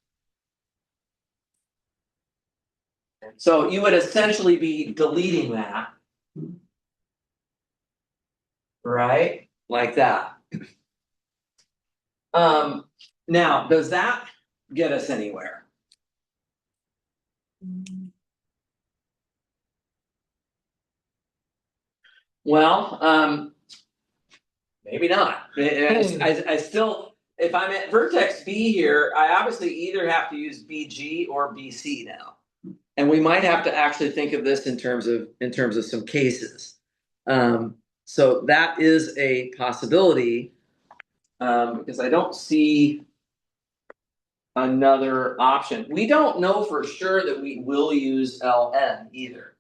So you would essentially be deleting that, right? Like that. Now, does that get us anywhere? Well, maybe not. I still, if I'm at vertex B here, I obviously either have to use BG or BC now. And we might have to actually think of this in terms of some cases. So that is a possibility because I don't see another option. We don't know for sure that we will use LN either,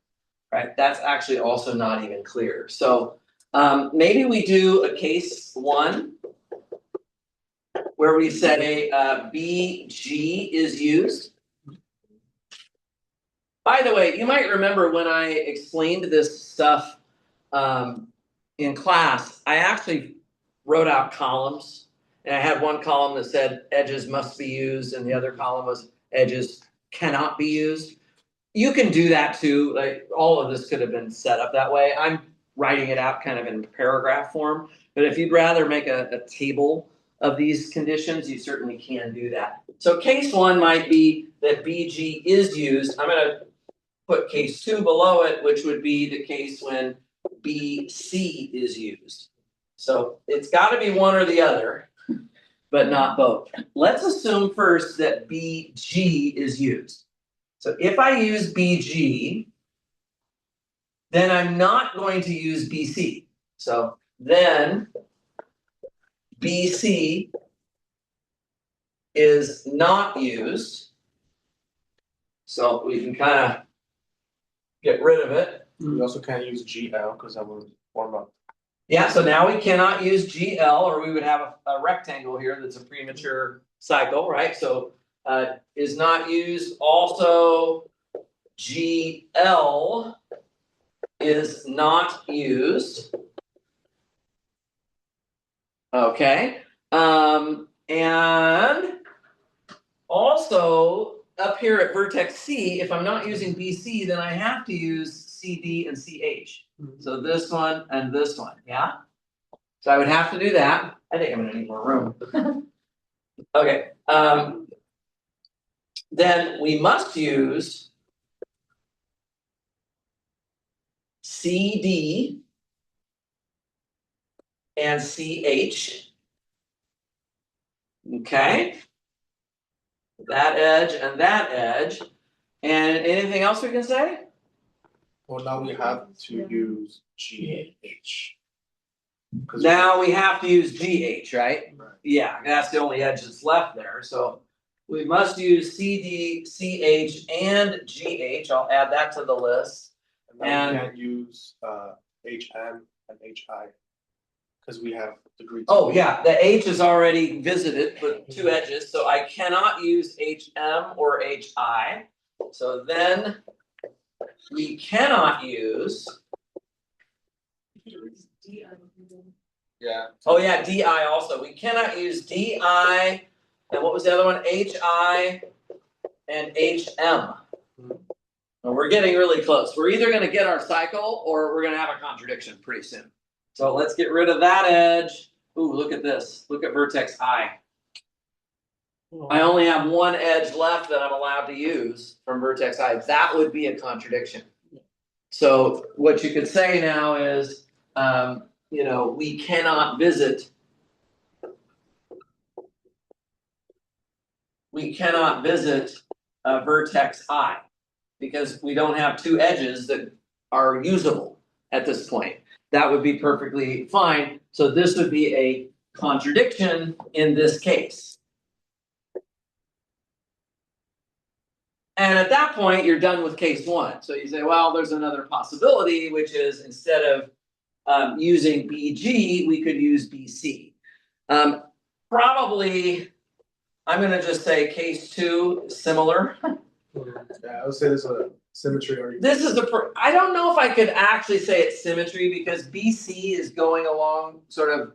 right? That's actually also not even clear. So maybe we do a case one where we say BG is used. By the way, you might remember when I explained this stuff in class, I actually wrote out columns. And I had one column that said edges must be used, and the other column was edges cannot be used. You can do that too. Like all of this could have been set up that way. I'm writing it out kind of in paragraph form. But if you'd rather make a table of these conditions, you certainly can do that. So case one might be that BG is used. I'm going to put case two below it, which would be the case when BC is used. So it's got to be one or the other, but not both. Let's assume first that BG is used. So if I use BG, then I'm not going to use BC. So then BC is not used. So we can kind of get rid of it. We also can't use GL because that would form up. Yeah, so now we cannot use GL, or we would have a rectangle here that's a premature cycle, right? So is not used. Also, GL is not used. Okay. And also up here at vertex C, if I'm not using BC, then I have to use CD and CH. So this one and this one, yeah? So I would have to do that. I think I'm gonna need more room. Okay, then we must use CD and CH. Okay. That edge and that edge. And anything else we can say? Well, now we have to use GH. Now we have to use GH, right? Right. Yeah, that's the only edge that's left there, so we must use CD, CH, and GH, I'll add that to the list. And then we can't use HM and HI. Cause we have degrees. Oh, yeah, the H is already visited with two edges, so I cannot use HM or HI. So then we cannot use, Yeah. oh yeah, DI also, we cannot use DI, and what was the other one, HI and HM. And we're getting really close, we're either gonna get our cycle or we're gonna have a contradiction pretty soon. So let's get rid of that edge. Ooh, look at this, look at vertex I. I only have one edge left that I'm allowed to use from vertex I, that would be a contradiction. So what you could say now is, you know, we cannot visit. We cannot visit vertex I because we don't have two edges that are usable at this point. That would be perfectly fine. So this would be a contradiction in this case. And at that point, you're done with case one. So you say, well, there's another possibility, which is instead of using BG, we could use BC. Probably, I'm gonna just say case two, similar. Yeah, I would say there's a symmetry argument. This is I don't know if I could actually say it's symmetry because BC is going along sort of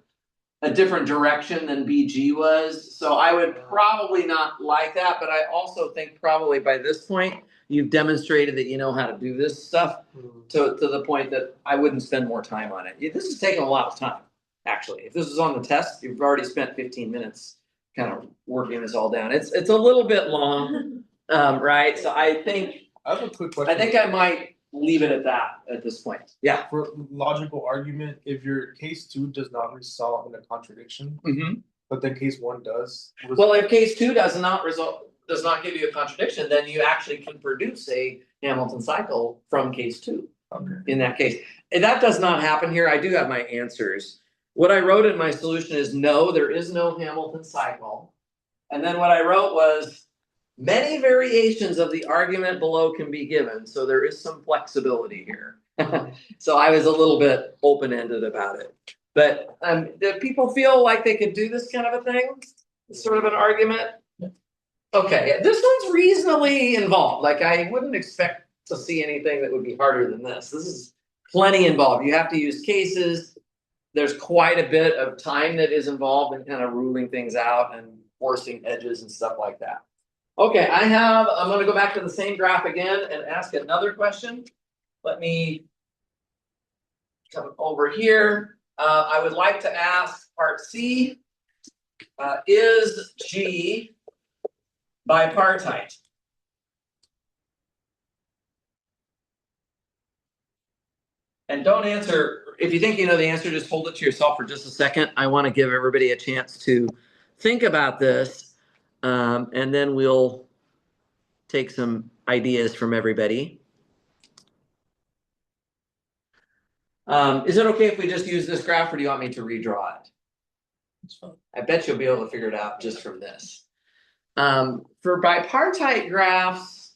a different direction than BG was. So I would probably not like that, but I also think probably by this point, you've demonstrated that you know how to do this stuff to the point that I wouldn't spend more time on it. This is taking a lot of time, actually. If this was on the test, you've already spent 15 minutes kind of working this all down. It's a little bit long, right? So I think I have a quick question. I think I might leave it at that at this point. Yeah. For logical argument, if your case two does not result in a contradiction, but then case one does. Well, if case two does not give you a contradiction, then you actually can produce a Hamilton cycle from case two. Okay. In that case. And that does not happen here. I do have my answers. What I wrote in my solution is no, there is no Hamilton cycle. And then what I wrote was many variations of the argument below can be given, so there is some flexibility here. So I was a little bit open-ended about it. But do people feel like they could do this kind of a thing? Sort of an argument? Okay, this one's reasonably involved. Like I wouldn't expect to see anything that would be harder than this. This is plenty involved. You have to use cases. There's quite a bit of time that is involved in kind of ruling things out and forcing edges and stuff like that. Okay, I'm gonna go back to the same graph again and ask another question. Let me come over here. I would like to ask part C, is G bipartite? And don't answer, if you think you know the answer, just hold it to yourself for just a second. I want to give everybody a chance to think about this, and then we'll take some ideas from everybody. Is it okay if we just use this graph, or do you want me to redraw it? It's fine. I bet you'll be able to figure it out just from this. For bipartite graphs,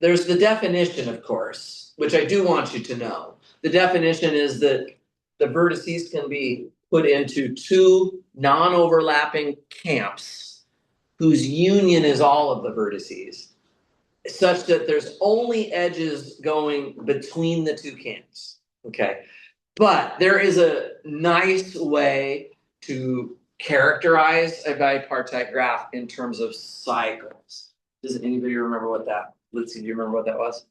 there's the definition, of course, which I do want you to know. The definition is that the vertices can be put into two non-overlapping camps whose union is all of the vertices, such that there's only edges going between the two camps. Okay, but there is a nice way to characterize a bipartite graph in terms of cycles. Does anybody remember what that? Let's see, do you remember what that was?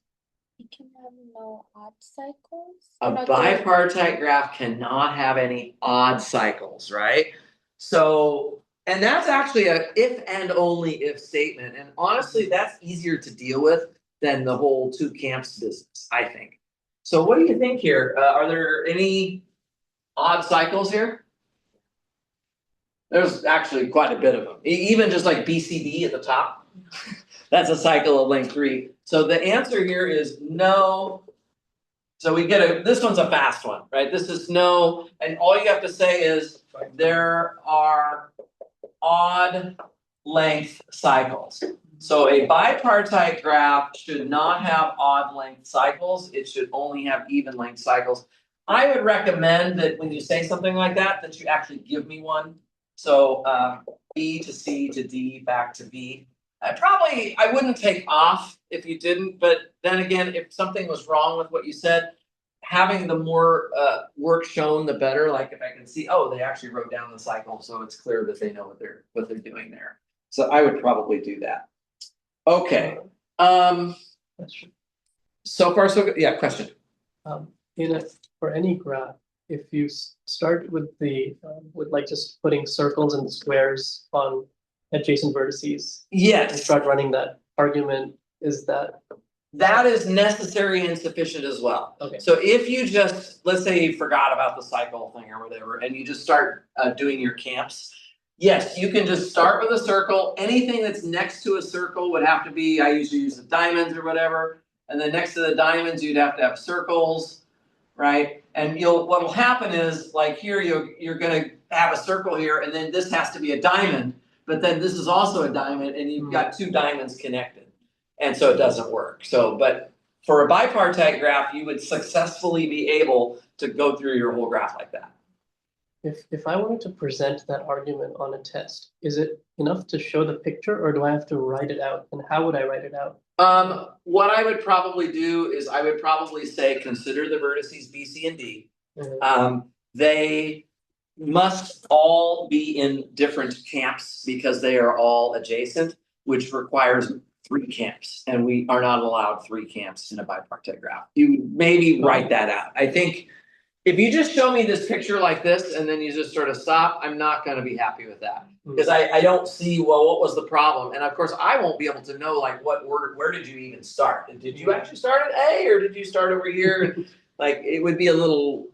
It can have no odd cycles? A Or not the- bipartite graph cannot have any odd cycles, right? So, and that's actually a if and only if statement. And honestly, that's easier to deal with than the whole two camps business, I think. So what do you think here? Are there any odd cycles here? There's actually quite a bit of them. Even just like BCD at the top. That's a cycle of length 3. So the answer here is no. So we get this one's a fast one, right? This is no, and all you have to say is there are odd length cycles. So a bipartite graph should not have odd length cycles. It should only have even length cycles. I would recommend that when you say something like that, that you actually give me one. So B to C to D back to B. I wouldn't take off if you didn't, but then again, if something was wrong with what you said, having the more work shown, the better. Like if I can see, oh, they actually wrote down the cycle, so it's clear that they know what they're doing there. So I would probably do that. Okay. That's true. So far so good. Yeah, question. For any graph, if you start with with like just putting circles and squares on adjacent vertices and Yes, start running that argument, is that that is necessary and sufficient as well. okay? So if you just, let's say you forgot about the cycle thing or whatever, and you just start doing your camps, yes, you can just start with a circle. Anything that's next to a circle would have to be, I usually use the diamonds or whatever, and then next to the diamonds, you'd have to have circles, right? And what'll happen is, like here, you're gonna have a circle here, and then this has to be a diamond, but then this is also a diamond, and you've got two diamonds connected. And so it doesn't work. So, but for a bipartite graph, you would successfully be able to go through your whole graph like that. If I wanted to present that argument on a test, is it enough to show the picture, or do I have to write it out? And how would I write it out? What I would probably do is I would probably say consider the vertices B, C, and D. They must all be in different camps because they are all adjacent, which requires 3 camps, and we are not allowed 3 camps in a bipartite graph. You maybe write that out. I think if you just show me this picture like this and then you just sort of stop, I'm not going to be happy with that because I don't see, well, what was the problem? And of course, I won't be able to know like what order, where did you even start? Did you actually start at A or did you start over here? Like it would be a little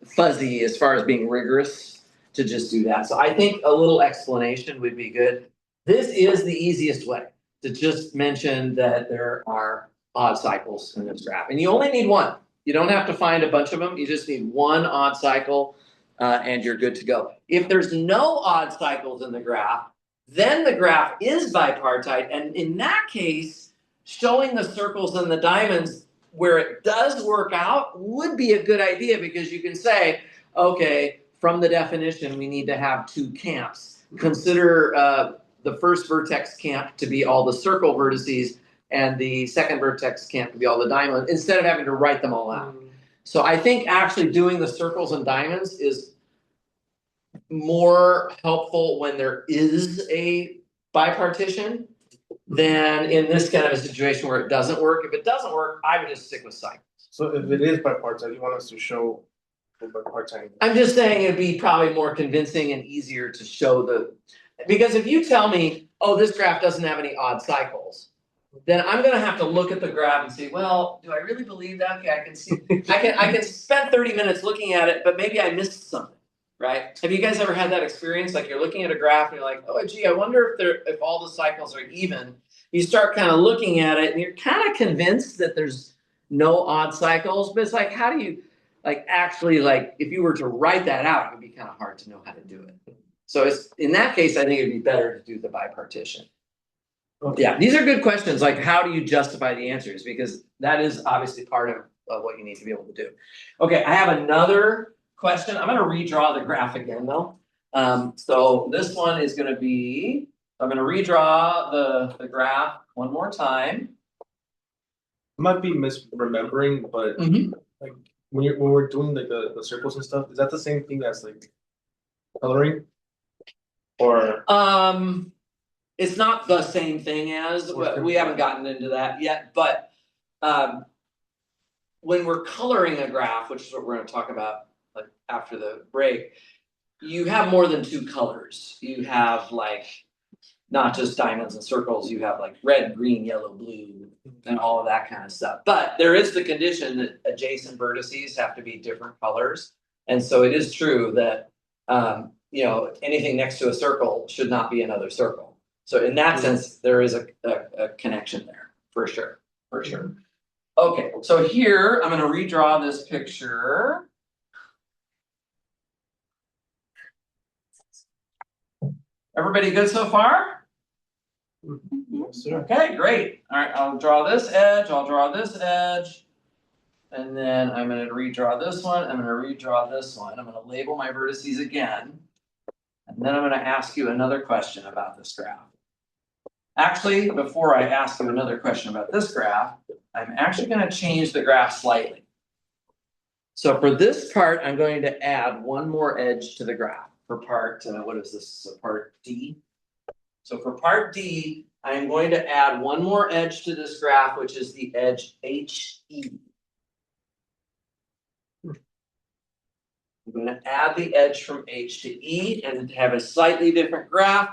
fuzzy as far as being rigorous to just do that. So I think a little explanation would be good. This is the easiest way to just mention that there are odd cycles in this graph. And you only need one. You don't have to find a bunch of them. You just need one odd cycle and you're good to go. If there's no odd cycles in the graph, then the graph is bipartite. And in that case, showing the circles and the diamonds where it does work out would be a good idea because you can say, okay, from the definition, we need to have 2 camps. Consider the first vertex camp to be all the circle vertices and the second vertex camp to be all the diamonds instead of having to write them all out. So I think actually doing the circles and diamonds is more helpful when there is a bipartition than in this kind of a situation where it doesn't work. If it doesn't work, I would just stick with cycles. So if it is bipartite, you want us to show the bipartite. I'm just saying it'd be probably more convincing and easier to show because if you tell me, oh, this graph doesn't have any odd cycles, then I'm gonna have to look at the graph and say, well, do I really believe that? Okay, I can see, I can spend 30 minutes looking at it, but maybe I missed something, right? Have you guys ever had that experience? Like you're looking at a graph and you're like, oh, gee, I wonder if all the cycles are even. You start kind of looking at it and you're kind of convinced that there's no odd cycles, but it's like, how do you actually if you were to write that out, it would be kind of hard to know how to do it. So in that case, I think it'd be better to do the bipartition. Okay. Yeah, these are good questions. Like, how do you justify the answers? Because that is obviously part of what you need to be able to do. Okay, I have another question. I'm going to redraw the graph again, though. So this one is going to be, I'm going to redraw the graph one more time. I might be misremembering, but like when we're doing like the circles and stuff, is that the same thing as like coloring? Or it's not the same thing as, we haven't gotten into that yet, but when we're coloring a graph, which is what we're gonna talk about like after the break, you have more than two colors. You have like not just diamonds and circles, you have like red, green, yellow, blue, and all of that kind of stuff. But there is the condition that adjacent vertices have to be different colors. And so it is true that anything next to a circle should not be another circle. So in that sense, there is a connection there, for sure, for sure. Okay, so here I'm gonna redraw this picture. Everybody good so far? Yes, sir. Okay, great. All right, I'll draw this edge, I'll draw this edge. And then I'm gonna redraw this one, I'm gonna redraw this one. I'm gonna label my vertices again. And then I'm gonna ask you another question about this graph. Actually, before I ask you another question about this graph, I'm actually gonna change the graph slightly. So for this part, I'm going to add one more edge to the graph for part, what is this, so part D? So for part D, I'm going to add one more edge to this graph, which is the edge HE. I'm going to add the edge from H to E and have a slightly different graph.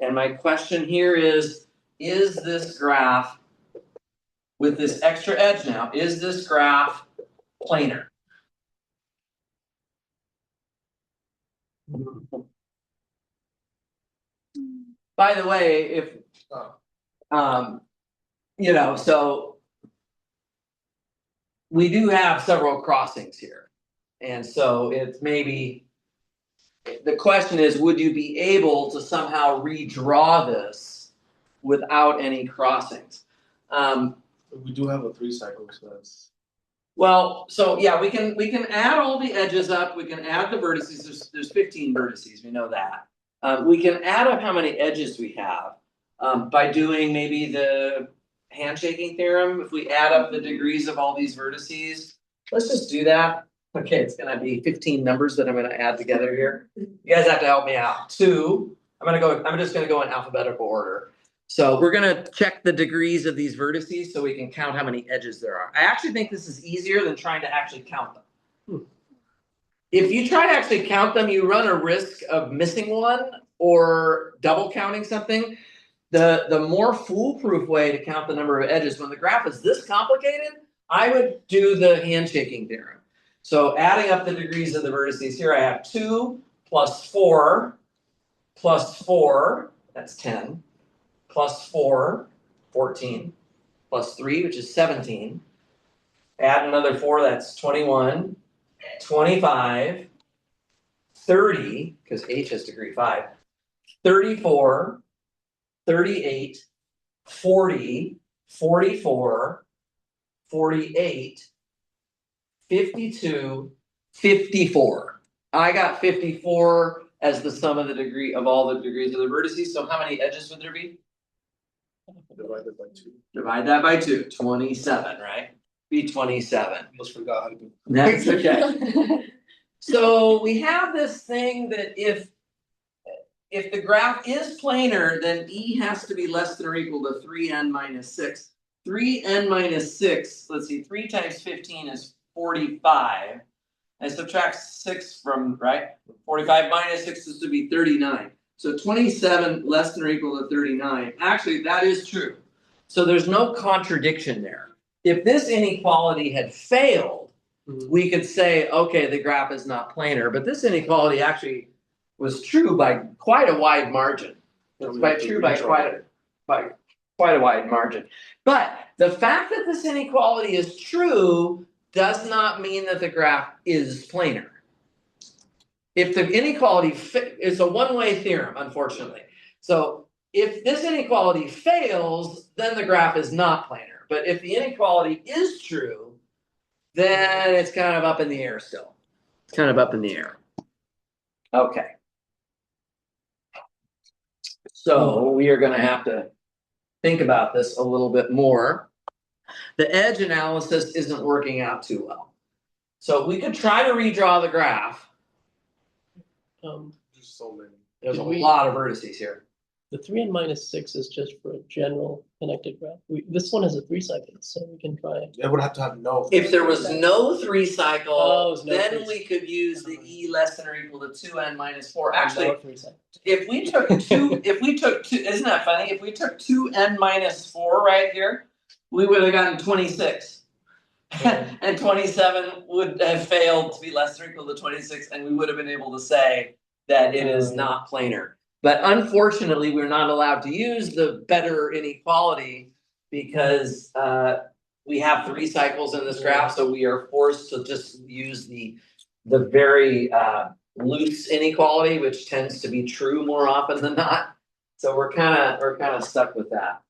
And my question here is this graph, with this extra edge now, is this graph planar? By the way, if so we do have several crossings here. And so it's maybe the question is, would you be able to somehow redraw this without any crossings? We do have a 3 cycle, so that's. Well, so yeah, we can add all the edges up, we can add the vertices, there's 15 vertices, we know that. We can add up how many edges we have by doing maybe the handshaking theorem. If we add up the degrees of all these vertices, let's just do that. Okay, it's gonna be 15 numbers that I'm gonna add together here. You guys have to help me out. 2, I'm just gonna go in alphabetical order. So we're gonna check the degrees of these vertices so we can count how many edges there are. I actually think this is easier than trying to actually count them. If you try to actually count them, you run a risk of missing one or double counting something. The more foolproof way to count the number of edges when the graph is this complicated, I would do the handshaking theorem. So adding up the degrees of the vertices, here I have 2 plus 4 plus 4, that's 10, plus 4, 14, plus 3, which is 17. Add another 4, that's 21, 25, 30, because H has degree 5, 34, 38, 40, 44, 48, 52, 54. I got 54 as the sum of the degree of all the degrees of the vertices. So how many edges would there be? Divide that by 2. Divide that by 2, 27, right? Be 27. Almost forgot how to do. That's okay. So we have this thing that if the graph is planar, then E has to be less than or equal to 3n minus 6. 3n minus 6, let's see, 3 times 15 is 45. I subtract 6 from, right? 45 minus 6 is to be 39. So 27 less than or equal to 39. Actually, that is true. So there's no contradiction there. If this inequality had failed, we could say, okay, the graph is not planar. But this inequality actually was true by quite a wide margin. It's by quite a wide margin. But the fact that this inequality is true does not mean that the graph is planar. If the inequality is a one-way theorem, unfortunately. So if this inequality fails, then the graph is not planar. But if the inequality is true, then it's kind of up in the air still. It's kind of up in the air. Okay. So we are going to have to think about this a little bit more. The edge analysis isn't working out too well. So we could try to redraw the graph. There's so many. There's a lot of vertices here. The 3n minus 6 is just for a general connected graph. This one has a 3 cycles, so we can try. It would have to have no. If there was no 3 Oh, cycle, it's no then three we could use the E less than or equal to 2n minus 4. Actually, No 3 cycles. if we took two, isn't that funny? If we took 2n minus 4 right here, we would have gotten 26. And 27 would have failed to be less than or equal to 26, and we would have been able to say that it is not planar. But unfortunately, we're not allowed to use the better inequality because we have 3 cycles in this graph, so we are forced to just use the very loose inequality, which tends to be true more often than not. So we're kind of stuck with that.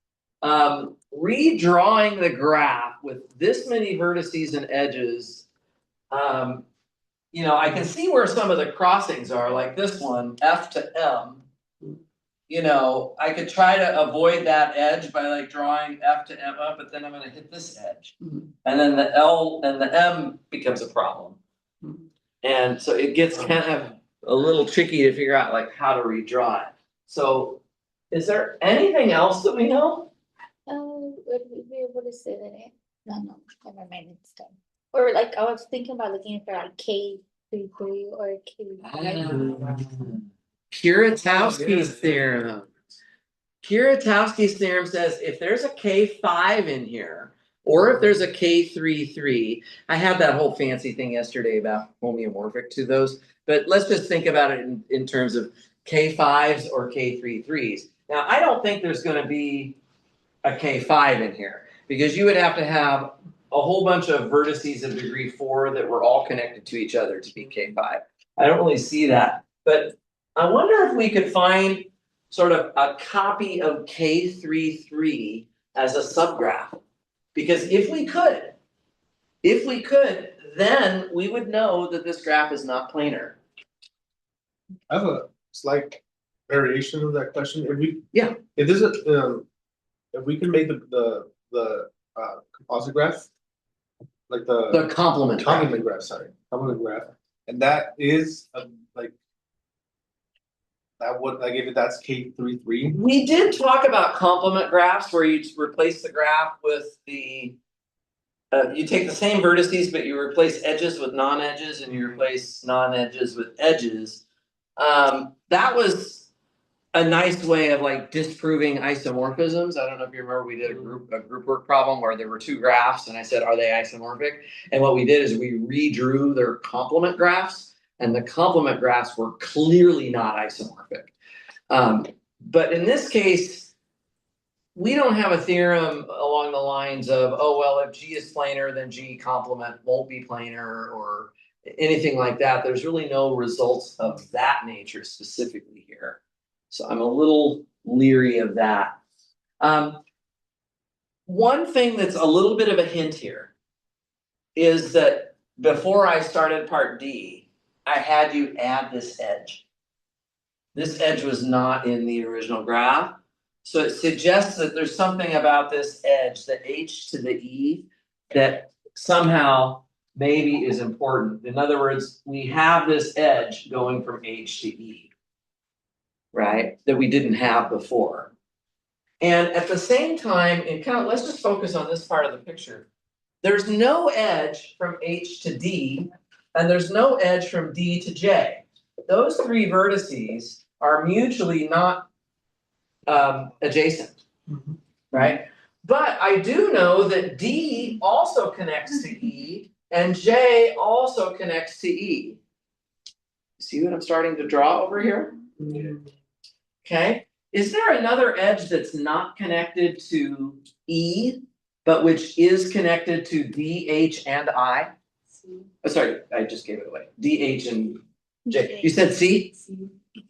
Redrawing the graph with this many vertices and edges, you know, I can see where some of the crossings are, like this one, F to M. You know, I could try to avoid that edge by like drawing F to M up, but then I'm gonna hit this edge. And then the L and the M becomes a problem. And so it gets kind of a little tricky to figure out like how to redraw it. So is there anything else that we know? Would we be able to say that it? No, never mind, it's done. Or like, I was thinking about looking for like K33 or K5. Kuratowski's theorem. Kuratowski's theorem says if there's a K5 in here, or if there's a K33, I had that whole fancy thing yesterday about homeomorphic to those, but let's just think about it in terms of K5s or K33s. Now, I don't think there's going to be a K5 in here because you would have to have a whole bunch of vertices of degree 4 that were all connected to each other to be K5. I don't really see that, but I wonder if we could find sort of a copy of K33 as a subgraph. Because if we could, then we would know that this graph is not planar. I have a slight variation of that question. If we if there's if we can make the composite graph, like the complement graph, complement graph, and that is like that would like if that's K33. We did talk about complement graphs where you replace the graph with the you take the same vertices, but you replace edges with non-edges, and you replace non-edges with edges. That was a nice way of like disproving isomorphisms. I don't know if you remember, we did a group work problem where there were 2 graphs, and I said, are they isomorphic? And what we did is we redrew their complement graphs, and the complement graphs were clearly not isomorphic. But in this case, we don't have a theorem along the lines of, oh, well, if G is planar, then G complement won't be planar or anything like that. There's really no results of that nature specifically here. So I'm a little leery of that. One thing that's a little bit of a hint here is that before I started part D, I had you add this edge. This edge was not in the original graph. So it suggests that there's something about this edge, the H to the E, that somehow maybe is important. In other words, we have this edge going from H to E, right? That we didn't have before. And at the same time, let's just focus on this part of the picture. There's no edge from H to D, and there's no edge from D to J. Those 3 vertices are mutually not adjacent, right? But I do know that D also connects to E, and J also connects to E. See what I'm starting to draw over here? Okay. Is there another edge that's not connected to E, but which is connected to D, H, and I? Oh, sorry, I just gave it away. D, H, and J. You said C?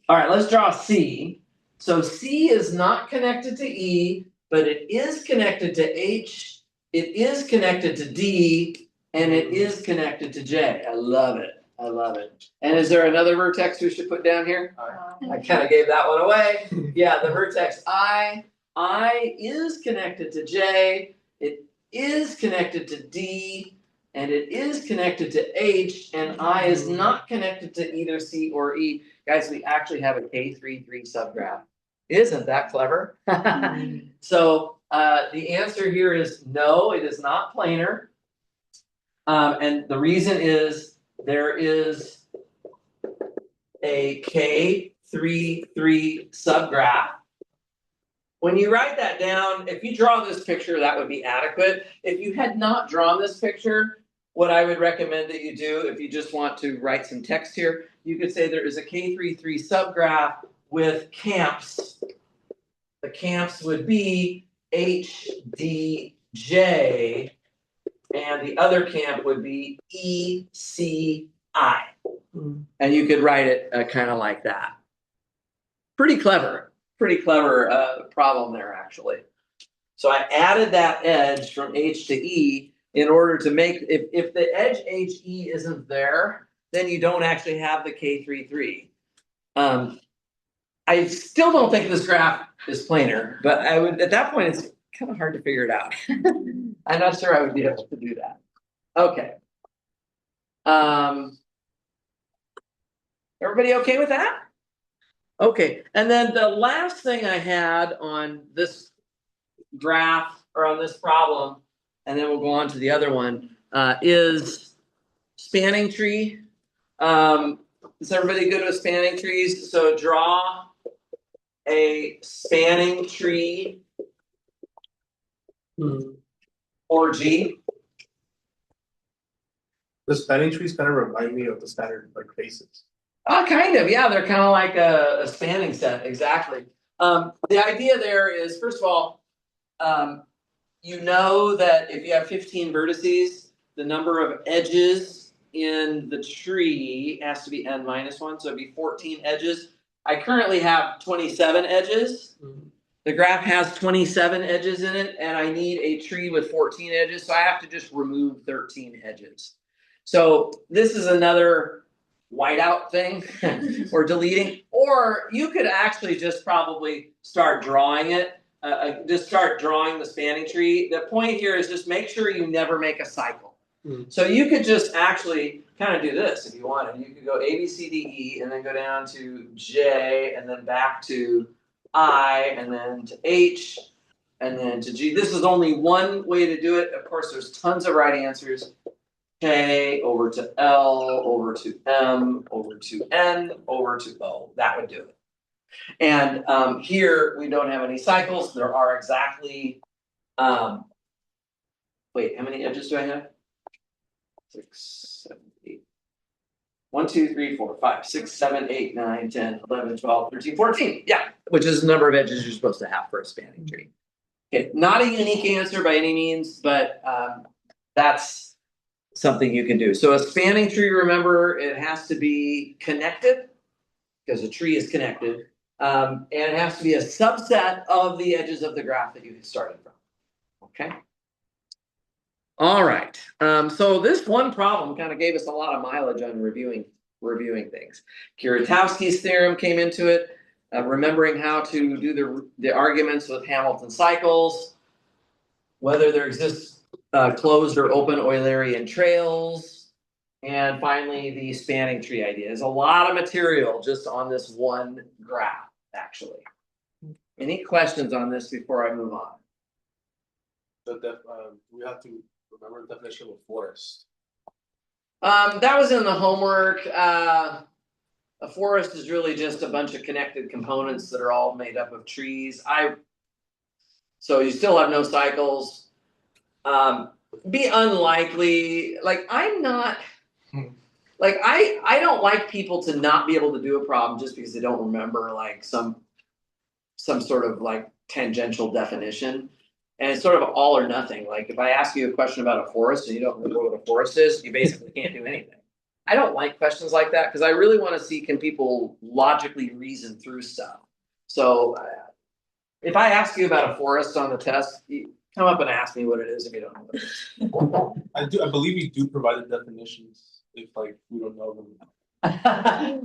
All right, let's draw C. So C is not connected to E, but it is connected to H, it is connected to D, and it is connected to J. I love it. I love it. And is there another vertex we should put down here? I kind of gave that one away. Yeah, the vertex I is connected to J, it is connected to D, and it is connected to H, and I is not connected to either C or E. Guys, we actually have a K33 subgraph. Isn't that clever? So the answer here is no, it is not planar. And the reason is there is a K3 subgraph. When you write that down, if you draw this picture, that would be adequate. If you had not drawn this picture, what I would recommend that you do, if you just want to write some text here, you could say there is a K3 subgraph with camps. The camps would be H, D, J, and the other camp would be E, C, I. And you could write it kind of like that. Pretty clever problem there, actually. So I added that edge from H to E in order to make, if the edge HE isn't there, then you don't actually have the K3. I still don't think this graph is planar, but I would, at that point, it's kind of hard to figure it out. I'm not sure I would be able to do that. Okay. Everybody okay with that? Okay, and then the last thing I had on this graph or on this problem, and then we'll go on to the other one, is spanning tree. Is everybody good with spanning trees? So draw a spanning tree or G. The spanning trees kind of remind me of the standard like faces. Kind of, yeah. They're kind of like a spanning set, exactly. The idea there is, first of all, you know that if you have 15 vertices, the number of edges in the tree has to be n minus 1, so it'd be 14 edges. I currently have 27 edges. The graph has 27 edges in it, and I need a tree with 14 edges, so I have to just remove 13 edges. So this is another whiteout thing or deleting, or you could actually just probably start drawing it. Just start drawing the spanning tree. The point here is just make sure you never make a cycle. So you could just actually kind of do this if you wanted. You could go A, B, C, D, E, and then go down to J, and then back to I, and then to H, and then to G. This is only one way to do it. Of course, there's tons of right answers. K over to L, over to M, over to N, over to O. That would do it. And here we don't have any cycles. There are exactly, wait, how many edges do I have? 6, 7, 8. 1, 2, 3, 4, 5, 6, 7, 8, 9, 10, 11, 12, 13, 14. Yeah, which is the number of edges you're supposed to have for a spanning tree. Okay, not a unique answer by any means, but that's something you can do. So a spanning tree, remember, it has to be connected because a tree is connected. And it has to be a subset of the edges of the graph that you started from. Okay. All right. So this one problem kind of gave us a lot of mileage on reviewing things. Kuratowski's theorem came into it, remembering how to do the arguments with Hamilton cycles, whether there exists closed or open Eulerian trails, and finally the spanning tree idea. There's a lot of material just on this one graph, actually. Any questions on this before I move on? We have to remember the definition of a forest. That was in the homework. A forest is really just a bunch of connected components that are all made up of trees. So you still have no cycles. Be unlikely. Like I'm not. Like I don't like people to not be able to do a problem just because they don't remember like some sort of like tangential definition. And it's sort of all or nothing. Like if I ask you a question about a forest and you don't remember what a forest is, you basically can't do anything. I don't like questions like that because I really want to see can people logically reason through stuff. So if I ask you about a forest on the test, you come up and ask me what it is if you don't know what it is. I believe you do provide the definitions if like we don't know them.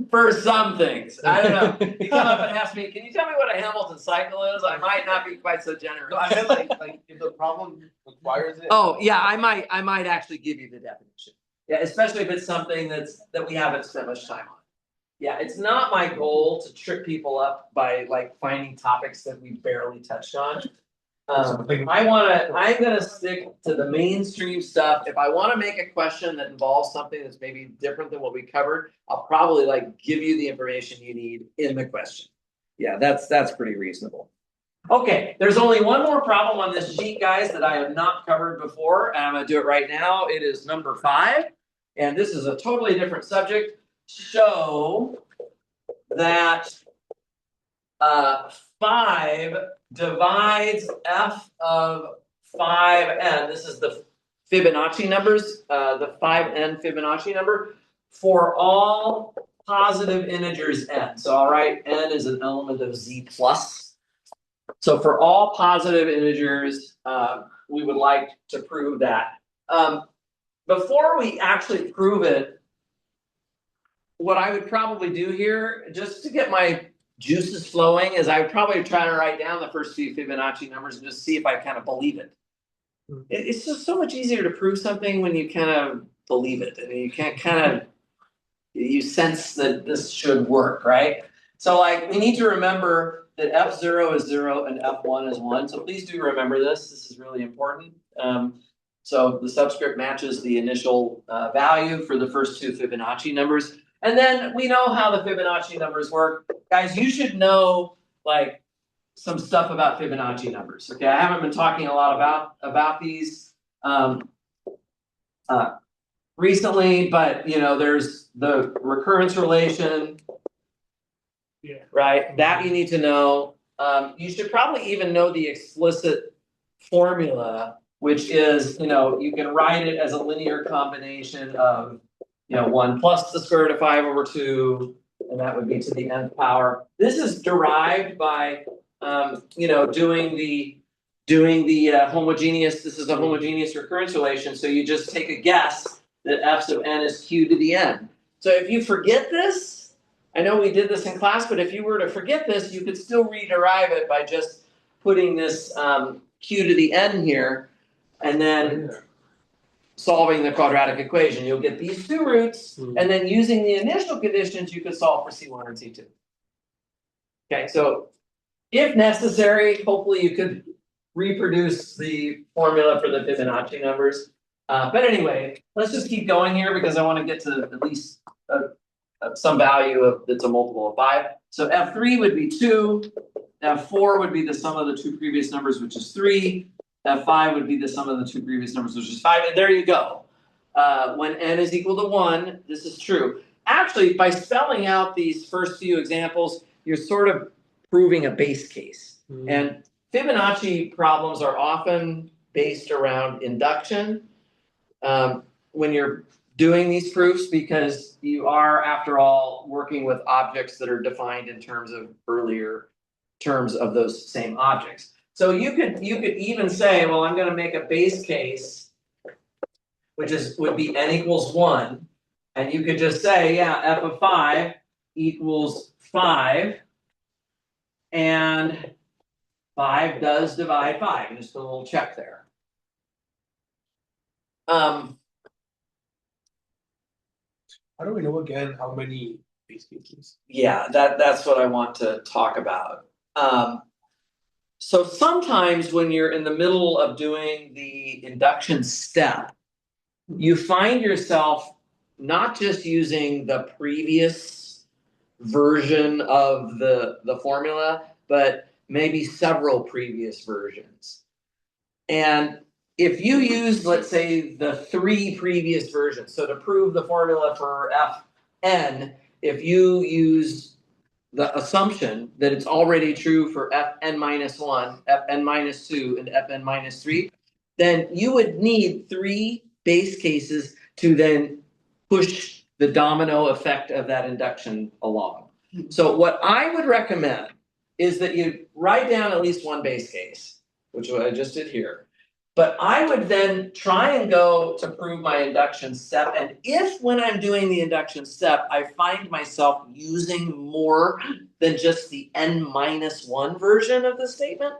For some things, I don't know. You come up and ask me, can you tell me what a Hamilton cycle is? I might not be quite so generous. No, I meant like if the problem requires it. Oh yeah, I might actually give you the definition. Yeah, especially if it's something that we haven't spent much time on. Yeah, it's not my goal to trip people up by like finding topics that we barely touched on. I'm gonna stick to the mainstream stuff. If I wanna make a question that involves something that's maybe different than what we covered, I'll probably like give you the information you need in the question. Yeah, that's pretty reasonable. Okay, there's only one more problem on this sheet, guys, that I have not covered before, and I'm gonna do it right now. It is number 5, and this is a totally different subject. Show that 5 divides f of 5n. This is the Fibonacci numbers, the 5n Fibonacci number for all positive integers n. So I'll write n is an element of z plus. So for all positive integers, we would like to prove that. Before we actually prove it, what I would probably do here, just to get my juices flowing, is I would probably try to write down the first few Fibonacci numbers and just see if I kind of believe it. It's just so much easier to prove something when you kind of believe it. I mean, you can't kind of, you sense that this should work, right? So like, we need to remember that f0 is 0 and f1 is 1. So please do remember this. This is really important. So the subscript matches the initial value for the first 2 Fibonacci numbers. And then we know how the Fibonacci numbers work. Guys, you should know like some stuff about Fibonacci numbers. Okay, I haven't been talking a lot about these recently, but you know, there's the recurrence relation. Yeah. Right, that you need to know. You should probably even know the explicit formula, which is, you know, you can write it as a linear combination of, you know, 1 plus the square root of 5 over 2, and that would be to the nth power. This is derived by, you know, doing the homogeneous. This is a homogeneous recurrence relation. So you just take a guess that f sub n is q to the n. So if you forget this, I know we did this in class, but if you were to forget this, you could still rederive it by just putting this q to the n here, and then solving the quadratic equation. You'll get these 2 roots, and then using the initial conditions, you could solve for C1 and C2. Okay, so if necessary, hopefully you could reproduce the formula for the Fibonacci numbers. But anyway, let's just keep going here because I want to get to at least some value of that's a multiple of 5. So f3 would be 2, f4 would be the sum of the 2 previous numbers, which is 3. f5 would be the sum of the 2 previous numbers, which is 5, and there you go. When n is equal to 1, this is true. Actually, by spelling out these first few examples, you're sort of proving a base case. And Fibonacci problems are often based around induction when you're doing these proofs, because you are, after all, working with objects that are defined in terms of earlier terms of those same objects. So you could even say, well, I'm going to make a base case, which would be n equals 1, and you could just say, yeah, f of 5 equals 5, and 5 does divide 5, and just put a little check there. How do we know again how many base cases? Yeah, that's what I want to talk about. So sometimes when you're in the middle of doing the induction step, you find yourself not just using the previous version of the formula, but maybe several previous versions. And if you use, let's say, the 3 previous versions, so to prove the formula for Fn, if you use the assumption that it's already true for Fn minus 1, Fn minus 2, and Fn minus 3, then you would need 3 base cases to then push the domino effect of that induction along. So what I would recommend is that you write down at least 1 base case, which is what I just did here. But I would then try and go to prove my induction step. And if when I'm doing the induction step, I find myself using more than just the n minus 1 version of the statement,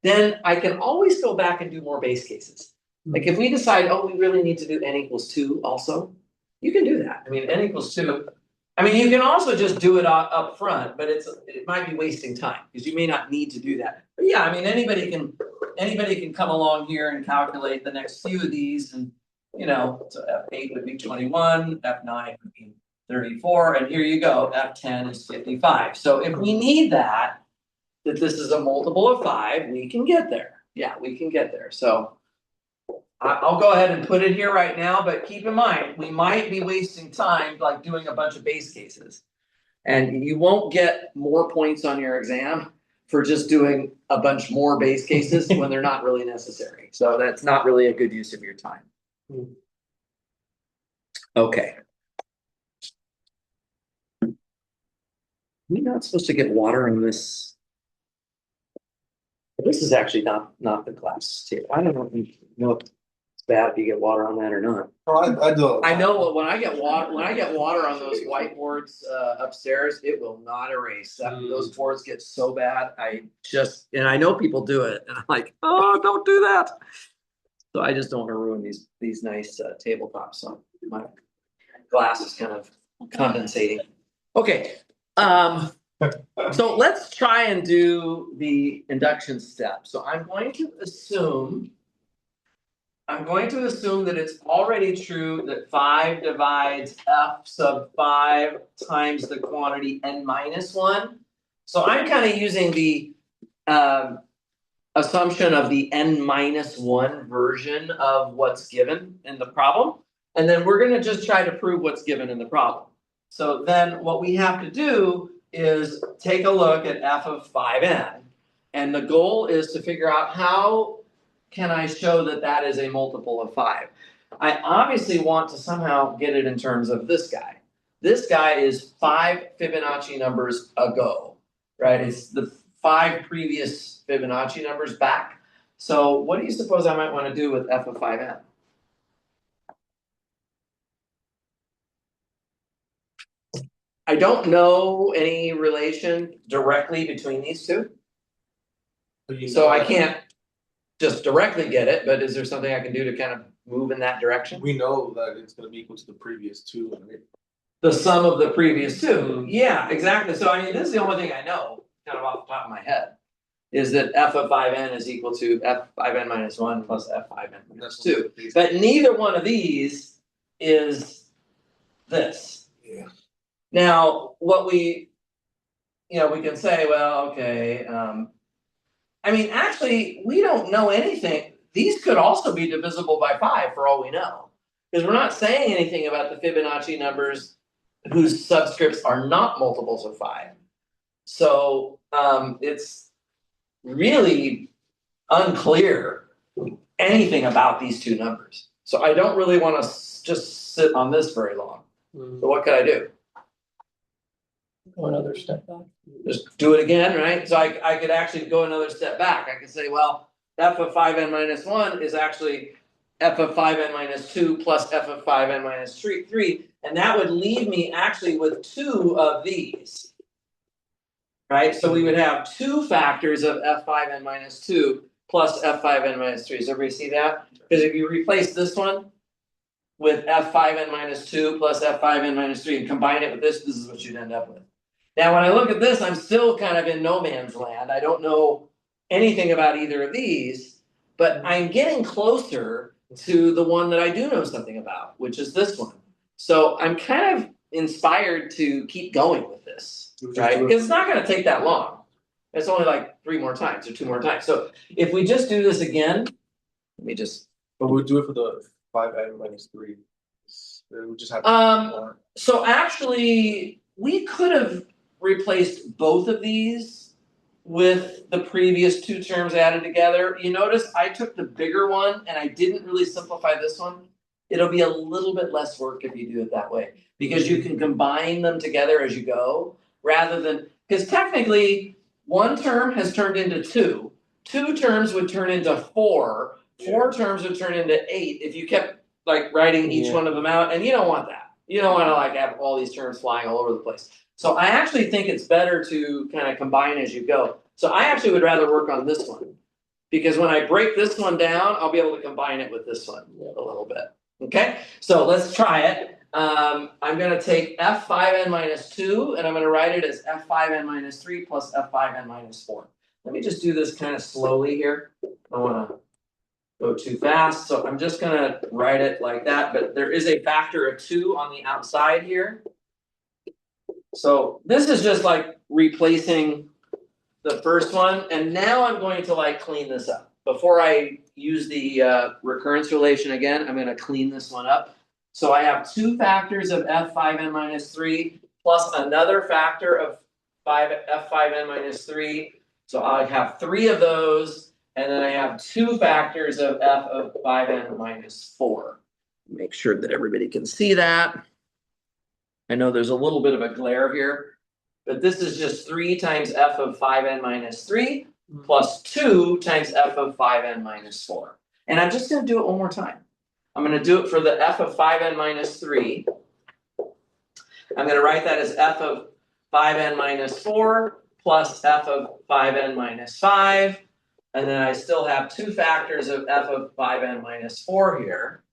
then I can always go back and do more base cases. Like if we decide, oh, we really need to do n equals 2 also, you can do that. I mean, n equals 2, I mean, you can also just do it up front, but it might be wasting time, because you may not need to do that. But yeah, I mean, anybody can come along here and calculate the next few of these and, so F8 would be 21, F9 would be 34, and here you go, F10 is 55. So if we need that this is a multiple of 5, we can get there. Yeah, we can get there, so. I'll go ahead and put it here right now, but keep in mind, we might be wasting time like doing a bunch of base cases. And you won't get more points on your exam for just doing a bunch more base cases when they're not really necessary. So that's not really a good use of your time. Okay. We're not supposed to get water in this. This is actually not the glass table. I don't know if it's bad if you get water on that or not. Oh, I do. I know when I get water on those whiteboards upstairs, it will not erase. Those boards get so bad. And I know people do it, and I'm like, oh, don't do that. So I just don't want to ruin these nice tabletops. So my glass is kind of compensating. Okay. So let's try and do the induction step. So I'm going to assume that it's already true that 5 divides f sub 5 times the quantity n minus 1. So I'm kind of using the assumption of the n minus 1 version of what's given in the problem. And then we're going to just try to prove what's given in the problem. So then what we have to do is take a look at f of 5n. And the goal is to figure out how can I show that that is a multiple of 5. I obviously want to somehow get it in terms of this guy. This guy is 5 Fibonacci numbers ago, right? It's the 5 previous Fibonacci numbers back. So what do you suppose I might want to do with f of 5n? I don't know any relation directly between these two. So I can't just directly get it, but is there something I can do to kind of move in that direction? We know that it's going to be equal to the previous 2, right? The sum of the previous 2. Yeah, exactly. So I mean, this is the only thing I know, kind of off the top of my head, is that f of 5n is equal to f 5n minus 1 plus f 5n minus 2. But neither one of these is this. Yeah. Now, what we can say, well, okay, I mean, actually, we don't know anything. These could also be divisible by 5 for all we know. Because we're not saying anything about the Fibonacci numbers whose subscripts are not multiples of 5. So it's really unclear anything about these two numbers. So I don't really want to just sit on this very long. So what could I do? Go another step back. Just do it again, right? So I could actually go another step back. I could say, well, f of 5n minus 1 is actually f of 5n minus 2 plus f of 5n minus 3, and that would leave me actually with 2 of these, right? So we would have 2 factors of f5n minus 2 plus f5n minus 3. Does everybody see that? Because if you replace this one with f5n minus 2 plus f5n minus 3 and combine it with this is what you'd end up with. Now, when I look at this, I'm still kind of in no man's land. I don't know anything about either of these, but I'm getting closer to the one that I do know something about, which is this one. So I'm kind of inspired to keep going with this, right? Because it's not going to take that long. It's only like 3 more times or 2 more times. So if we just do this again, let me just. But we'll do it for the 5n minus 3. We just have. So actually, we could have replaced both of these with the previous 2 terms added together. You notice I took the bigger one and I didn't really simplify this one. It'll be a little bit less work if you do it that way, because you can combine them together as you go, rather than, because technically 1 term has turned into 2. 2 terms would turn into 4. 4 terms would turn into 8 if you kept like writing each one of them out, and you don't want that. You don't want to like have all these terms flying all over the place. So I actually think it's better to kind of combine as you go. So I actually would rather work on this one, because when I break this one down, I'll be able to combine it with this one a little bit. Okay, so let's try it. I'm gonna take f5n minus 2 and I'm gonna write it as f5n minus 3 plus f5n minus 4. Let me just do this kind of slowly here. I don't wanna go too fast, so I'm just gonna write it like that, but there is a factor of 2 on the outside here. So this is just like replacing the first one, and now I'm going to like clean this up. Before I use the recurrence relation again, I'm gonna clean this one up. So I have 2 factors of f5n minus 3 plus another factor of f5n minus 3. So I have 3 of those, and then I have 2 factors of f of 5n minus 4. Make sure that everybody can see that. I know there's a little bit of a glare here, but this is just 3 times f of 5n minus 3 plus 2 times f of 5n minus 4. And I'm just gonna do it one more time. I'm gonna do it for the f of 5n minus 3. I'm gonna write that as f of 5n minus 4 plus f of 5n minus 5. And then I still have 2 factors of f of 5n minus 4 here.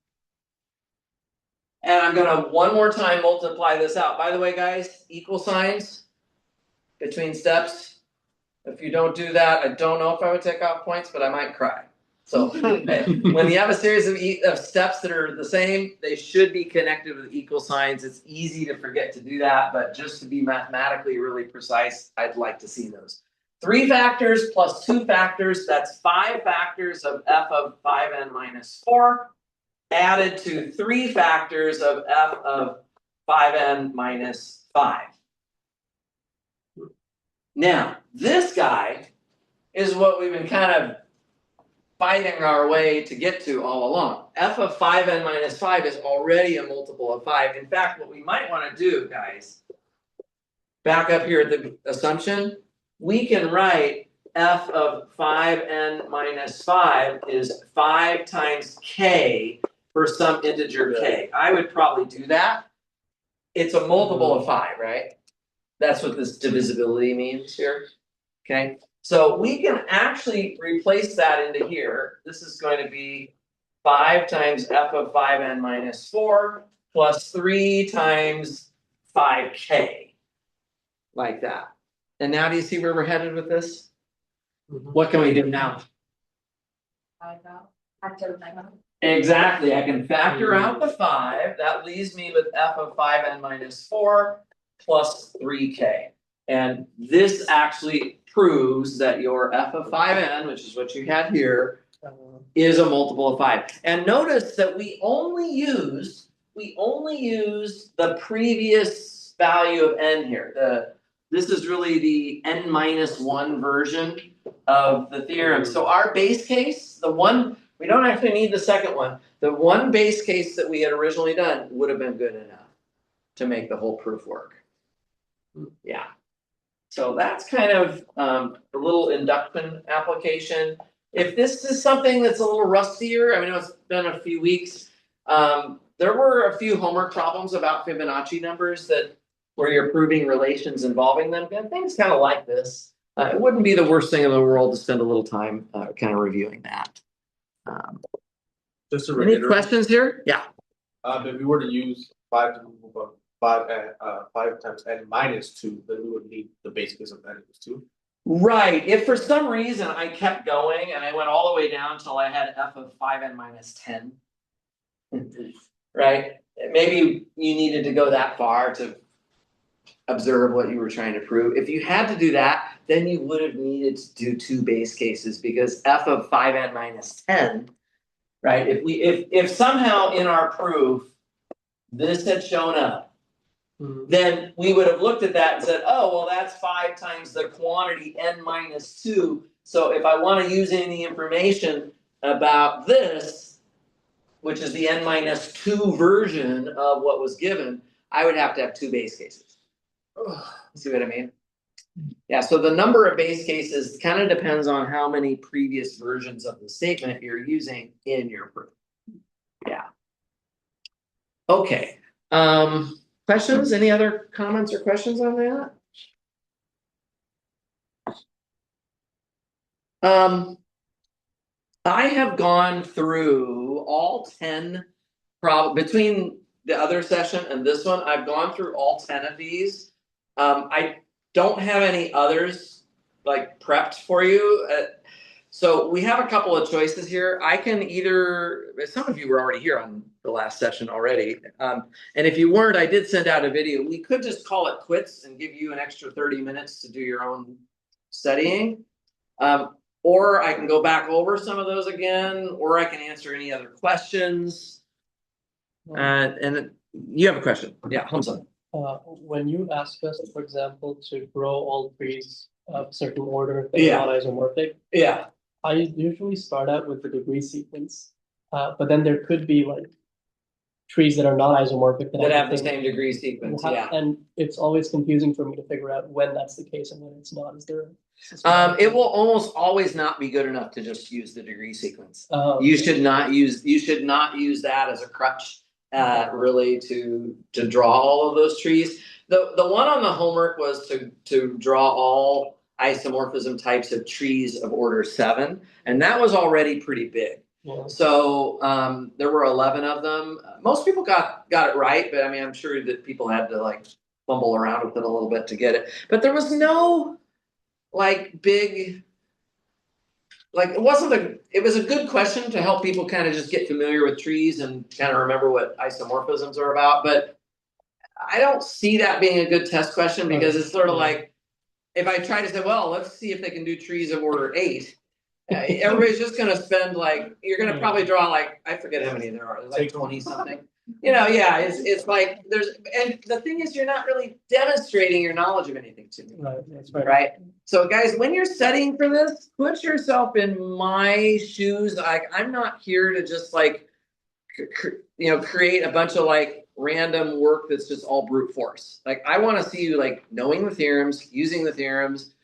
And I'm gonna one more time multiply this out. By the way, guys, equal signs between steps. If you don't do that, I don't know if I would take off points, but I might cry. So when you have a series of steps that are the same, they should be connected with equal signs. It's easy to forget to do that, but just to be mathematically really precise, I'd like to see those. 3 factors plus 2 factors, that's 5 factors of f of 5n minus 4, added to 3 factors of f of 5n minus 5. Now, this guy is what we've been kind of fighting our way to get to all along. F of 5n minus 5 is already a multiple of 5. In fact, what we might want to do, guys, back up here at the assumption, we can write f of 5n minus 5 is 5 times k for some integer k. I would probably do that. It's a multiple of 5, right? That's what this divisibility means here. Okay, so we can actually replace that into here. This is going to be 5 times f of 5n minus 4 plus 3 times 5k, like that. And now do you see where we're headed with this? What can we do now? Exactly, I can factor out the 5. That leaves me with f of 5n minus 4 plus 3k. And this actually proves that your f of 5n, which is what you had here, is a multiple of 5. And notice that we only use the previous value of n here. This is really the n minus 1 version of the theorem. So our base case, the one, we don't actually need the second one. The one base case that we had originally done would have been good enough to make the whole proof work. Yeah. So that's kind of a little induction application. If this is something that's a little rustier, I mean, it's been a few weeks. There were a few homework problems about Fibonacci numbers that where you're proving relations involving them. And things kind of like this. It wouldn't be the worst thing in the world to spend a little time kind of reviewing that. Just to Any reiterate, questions here? Yeah. if we were to use 5 to move up 5 times n minus 2, then we would need the base case of n equals 2. Right. If for some reason I kept going and I went all the way down until I had f of 5n minus 10, right? Maybe you needed to go that far to observe what you were trying to prove. If you had to do that, then you would have needed to do 2 base cases because f of 5n minus 10, right? If somehow in our proof this had shown up, then we would have looked at that and said, oh, well, that's 5 times the quantity n minus 2. So if I want to use any information about this, which is the n minus 2 version of what was given, I would have to have 2 base cases. See what I mean? Yeah, so the number of base cases kind of depends on how many previous versions of the statement you're using in your proof. Yeah. Okay. Questions? Any other comments or questions on that? I have gone through all 10 between the other session and this one, I've gone through all 10 of these. I don't have any others like prepped for you. So we have a couple of choices here. I can either, some of you were already here on the last session already. And if you weren't, I did send out a video. We could just call it quits and give you an extra 30 minutes to do your own studying. Or I can go back over some of those again, or I can answer any other questions. And you have a question. Yeah, Hamza. When you ask us, for example, to grow all trees of certain order, if they're not isomorphic, Yeah. I usually start out with the degree sequence. But then there could be like trees that are not isomorphic That have the same degree sequence, yeah. And it's always confusing for me to figure out when that's the case and when it's not. Is there? It will almost always not be good enough to just use the degree sequence. Oh, You should not use that as a crutch, really to draw all of those trees. The one on the homework was to draw all isomorphism types of trees of order 7, and that was already pretty big. yeah. So there were 11 of them. Most people got it right, but I mean, I'm sure that people had to like fumble around with it a little bit to get it. But there was no like big, like it was a good question to help people kind of just get familiar with trees and kind of remember what isomorphisms are about. But I don't see that being a good test question because it's sort of like if I try to say, well, let's see if they can do trees of order 8. Everybody's just gonna spend like you're gonna probably draw like I forget how many there are. There's like 20 something. Yeah, it's like and the thing is you're not really demonstrating your knowledge of anything to me. Right, that's right. Right. So guys, when you're studying for this, put yourself in my shoes. Like I'm not here to just like create a bunch of like random work that's just all brute force. Like I want to see you like knowing the theorems, using the theorems,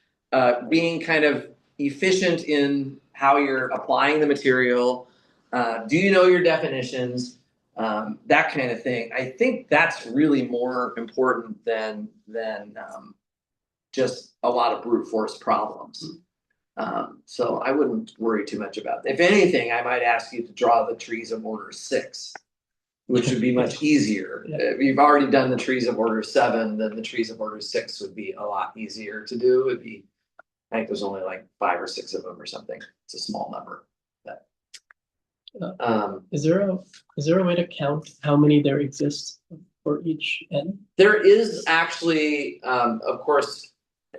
being kind of efficient in how you're applying the material. Do you know your definitions? That kind of thing. I think that's really more important than just a lot of brute force problems. So I wouldn't worry too much about that. If anything, I might ask you to draw the trees of order 6, which would be much easier. Yeah. If you've already done the trees of order 7, then the trees of order 6 would be a lot easier to do. It'd be, I think there's only like 5 or 6 of them or something. It's a small number. Is there a way to count how many there exist for each n? There is actually, of course,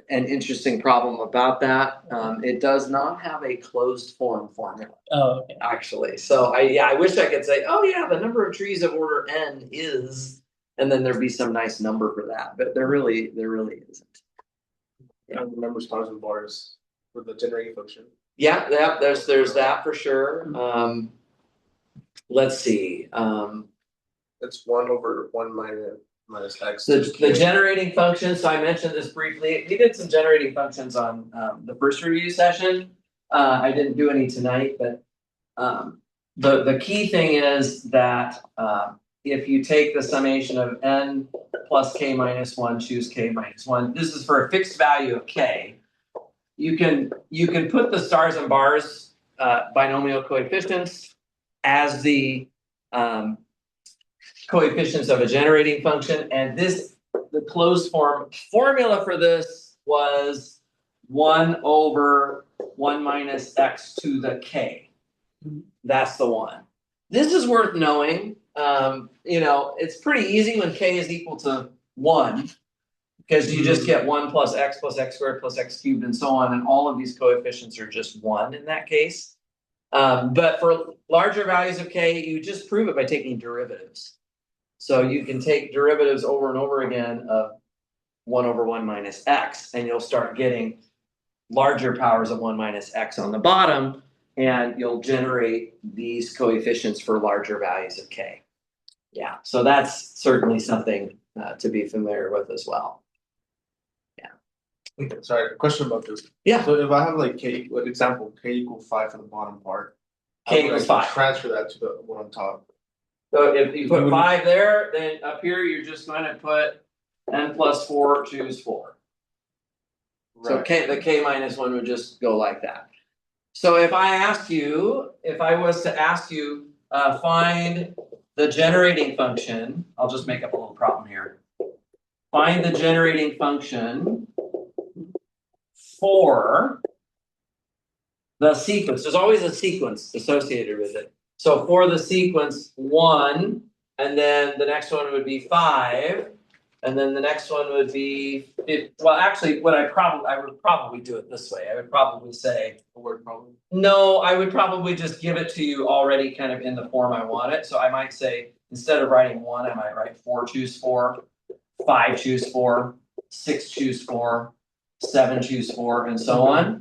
an interesting problem about that. It does not have a closed form formula. Oh, okay. Actually, so I wish I could say, oh yeah, the number of trees of order n is, and then there'd be some nice number for that, but there really isn't. I remember stars and bars for the generating function. Yeah, there's that for sure. Let's see. It's 1 over 1 minus x. The generating function. So I mentioned this briefly. We did some generating functions on the first review session. I didn't do any tonight, but the key thing is that if you take the summation of n plus k minus 1, choose k minus 1. This is for a fixed value of k. You can put the stars and bars binomial coefficients as the coefficients of a generating function, and the closed form formula for this was 1 over 1 minus x to the k. That's the one. This is worth knowing. It's pretty easy when k is equal to 1, because you just get 1 plus x squared plus x cubed and so on, and all of these coefficients are just 1 in that case. But for larger values of k, you just prove it by taking derivatives. So you can take derivatives over and over again of 1 over 1 minus x, and you'll start getting larger powers of 1 minus x on the bottom, and you'll generate these coefficients for larger values of k. Yeah, so that's certainly something to be familiar with as well. Okay, sorry, question about this. Yeah. So if I have like k, like example, k equals 5 for the bottom part. K equals 5. Transfer that to the one on top. So if you put 5 there, then up here you're just going to put n plus 4, choose 4. So the k minus 1 would just go like that. So if I was to ask you, find the generating function, I'll just make up a little problem here. Find the generating function for the sequence. There's always a sequence associated with it. So for the sequence 1, and then the next one would be 5, and then the next one would be well, actually, I would probably do it this way. I would probably say The word problem. no, I would probably just give it to you already kind of in the form I want it. So I might say, instead of writing 1, I might write 4 choose 4, 5 choose 4, 6 choose 4, 7 choose 4, and so on.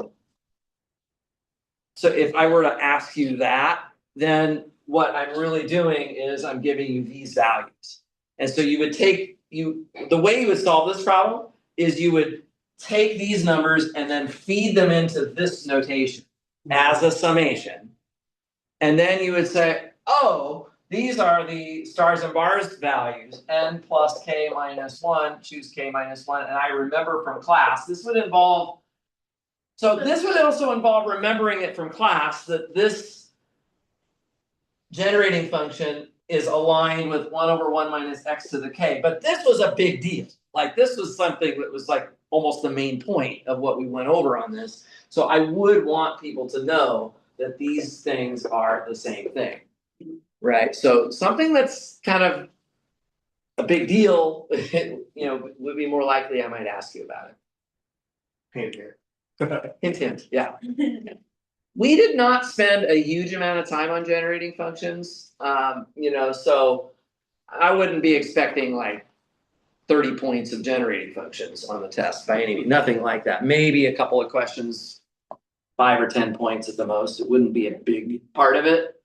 So if I were to ask you that, then what I'm really doing is I'm giving you these values. And so you would the way you would solve this problem is you would take these numbers and then feed them into this notation as a summation. And then you would say, oh, these are the stars and bars values, n plus k minus 1, choose k minus 1. And I remember from class, this would also involve remembering it from class that this generating function is aligned with 1 over 1 minus x to the k. But this was a big deal. Like this was something that was like almost the main point of what we went over on this. So I would want people to know that these things are the same thing, right? So something that's kind of a big deal, would be more likely I might ask you about it. Hint here. Hint, hint, yeah. We did not spend a huge amount of time on generating functions, so I wouldn't be expecting like 30 points of generating functions on the test by any means, nothing like that. Maybe a couple of questions, 5 or 10 points at the most. It wouldn't be a big part of it.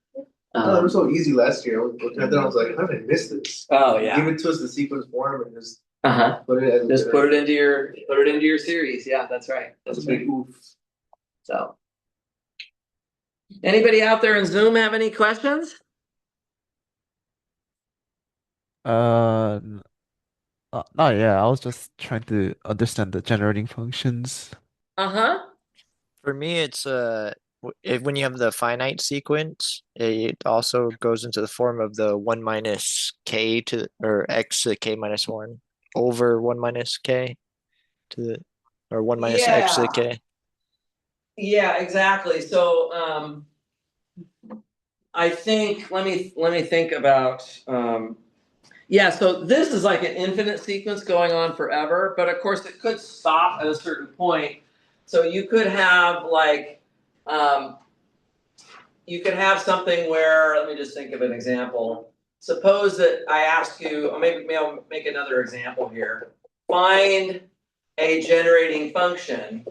Oh, it was so easy last year. I was like, how did I miss this? Oh yeah. Give it to us the sequence form and just Put it as put it into your series. Yeah, that's right. That's a big oof. So, anybody out there in Zoom have any questions? Yeah, I was just trying to understand the generating functions. For me, it's when you have the finite sequence, it also goes into the form of the 1 minus k to or x to the k minus 1 over 1 minus k to the or 1 minus x to the k. Yeah, exactly. So I think let me think about so this is like an infinite sequence going on forever, but of course it could stop at a certain point. So you could have something where, let me just think of an example. Suppose that I ask you, or maybe I'll make another example here. Find a generating function.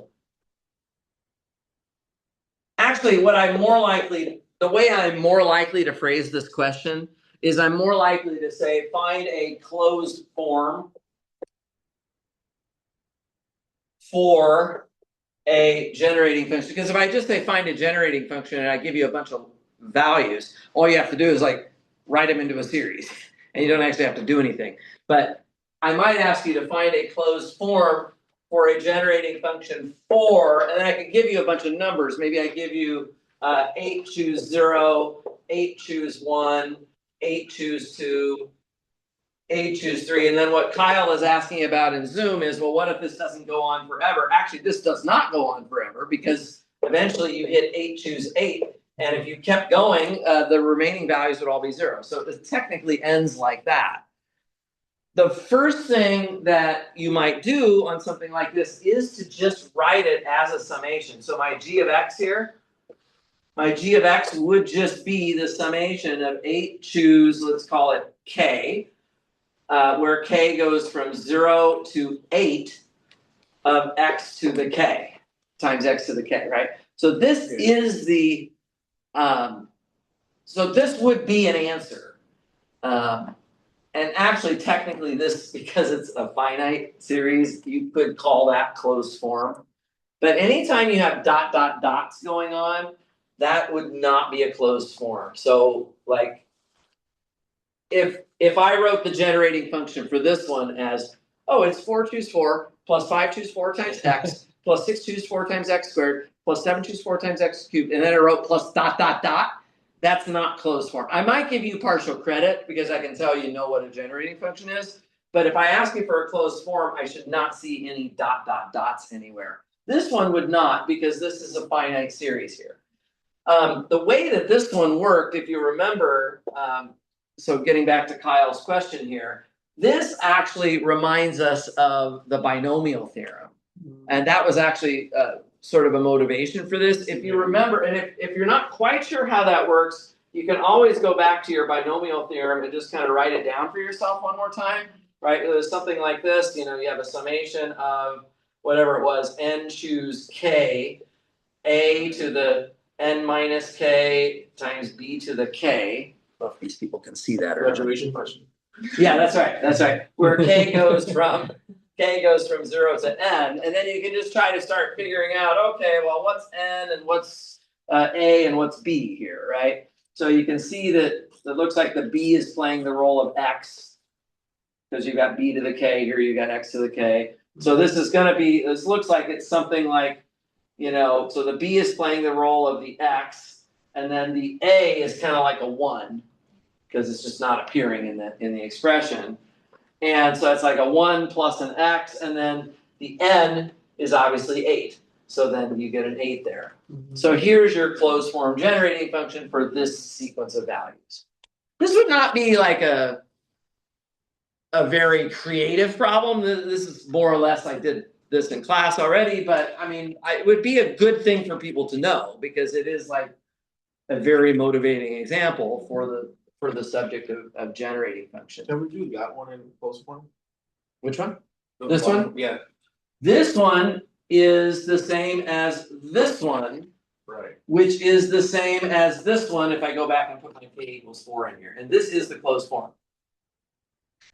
Actually, the way I'm more likely to phrase this question is I'm more likely to say, find a closed form for a generating function. Because if I just say find a generating function and I give you a bunch of values, all you have to do is like write them into a series and you don't actually have to do anything. But I might ask you to find a closed form for a generating function for, and then I could give you a bunch of numbers. Maybe I give you 8 choose 0, 8 choose 1, 8 choose 2, 8 choose 3. And then what Kyle is asking about in Zoom is, well, what if this doesn't go on forever? Actually, this does not go on forever because eventually you hit 8 choose 8. And if you kept going, the remaining values would all be 0. So it technically ends like that. The first thing that you might do on something like this is to just write it as a summation. So my g of x here, my g of x would just be the summation of 8 choose, let's call it k, where k goes from 0 to 8 of x to the k times x to the k, right? So this is the, so this would be an answer. And actually, technically, this, because it's a finite series, you could call that closed form. But anytime you have dots going on, that would not be a closed form. So, like, if I wrote the generating function for this one as, oh, it's 4 choose 4 plus 5 choose 4 times x plus 6 choose 4 times x squared plus 7 choose 4 times x cubed, and then I wrote plus ... that's not closed form. I might give you partial credit because I can tell you know what a generating function is. But if I ask you for a closed form, I should not see any dots anywhere. This one would not, because this is a finite series here. The way that this one worked, if you remember, so getting back to Kyle's question here, this actually reminds us of the binomial theorem. And that was actually sort of a motivation for this. If you remember, and if you're not quite sure how that works, you can always go back to your binomial theorem and just kind of write it down for yourself one more time, right? It was something like this, you have a summation of whatever it was, n choose k, a to the n minus k times b to the k. I don't know if these people can see that or not. Graduation question. Yeah, that's right. Where k goes from 0 to n, and then you can just try to start figuring out, okay, well, what's n and what's a and what's b here, right? So you can see that it looks like the b is playing the role of x, because you got b to the k here, you got x to the k. So this looks like it's something like, so the b is playing the role of the x, and then the a is kind of like a 1, because it's just not appearing in the expression. And so it's like a 1 plus an x, and then the n is obviously 8. So then you get an 8 there. So here's your closed form generating function for this sequence of values. This would not be like a very creative problem. This is more or less, I did this in class already, but I mean, it would be a good thing for people to know, because it is like a very motivating example for the subject of generating function. Can we do that one in closed form? Which one? This one? Yeah, This one is the same as this one, right. which is the same as this one if I go back and put my k equals 4 in here. And this is the closed form.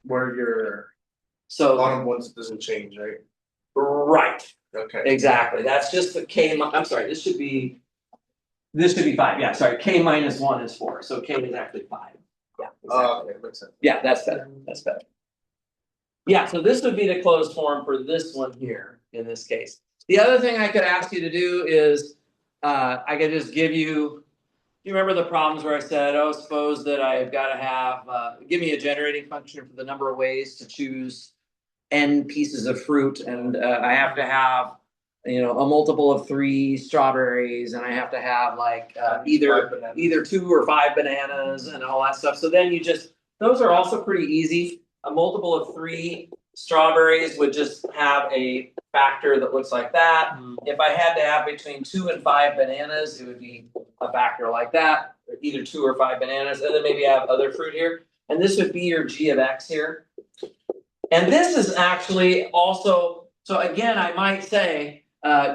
Where your So, bottom ones doesn't change, right? right, Okay. exactly. That's just the k, I'm sorry, this should be 5. Yeah, sorry, k minus 1 is 4. So k is actually 5. Yeah, exactly. Okay, makes sense. Yeah, that's better. That's better. Yeah, so this would be the closed form for this one here in this case. The other thing I could ask you to do is I could just give you. Do you remember the problems where I said, oh, suppose that I've got to have give me a generating function for the number of ways to choose n pieces of fruit, and I have to have a multiple of 3 strawberries, and I have to have like either 2 or 5 bananas and all that stuff. So then those are also pretty easy. A multiple of 3 strawberries would just have a factor that looks like that. If I had to have between 2 and 5 bananas, it would be a factor like that, either 2 or 5 bananas, and then maybe I have other fruit here. And this would be your g of x here. And this is actually also, so again, I might say,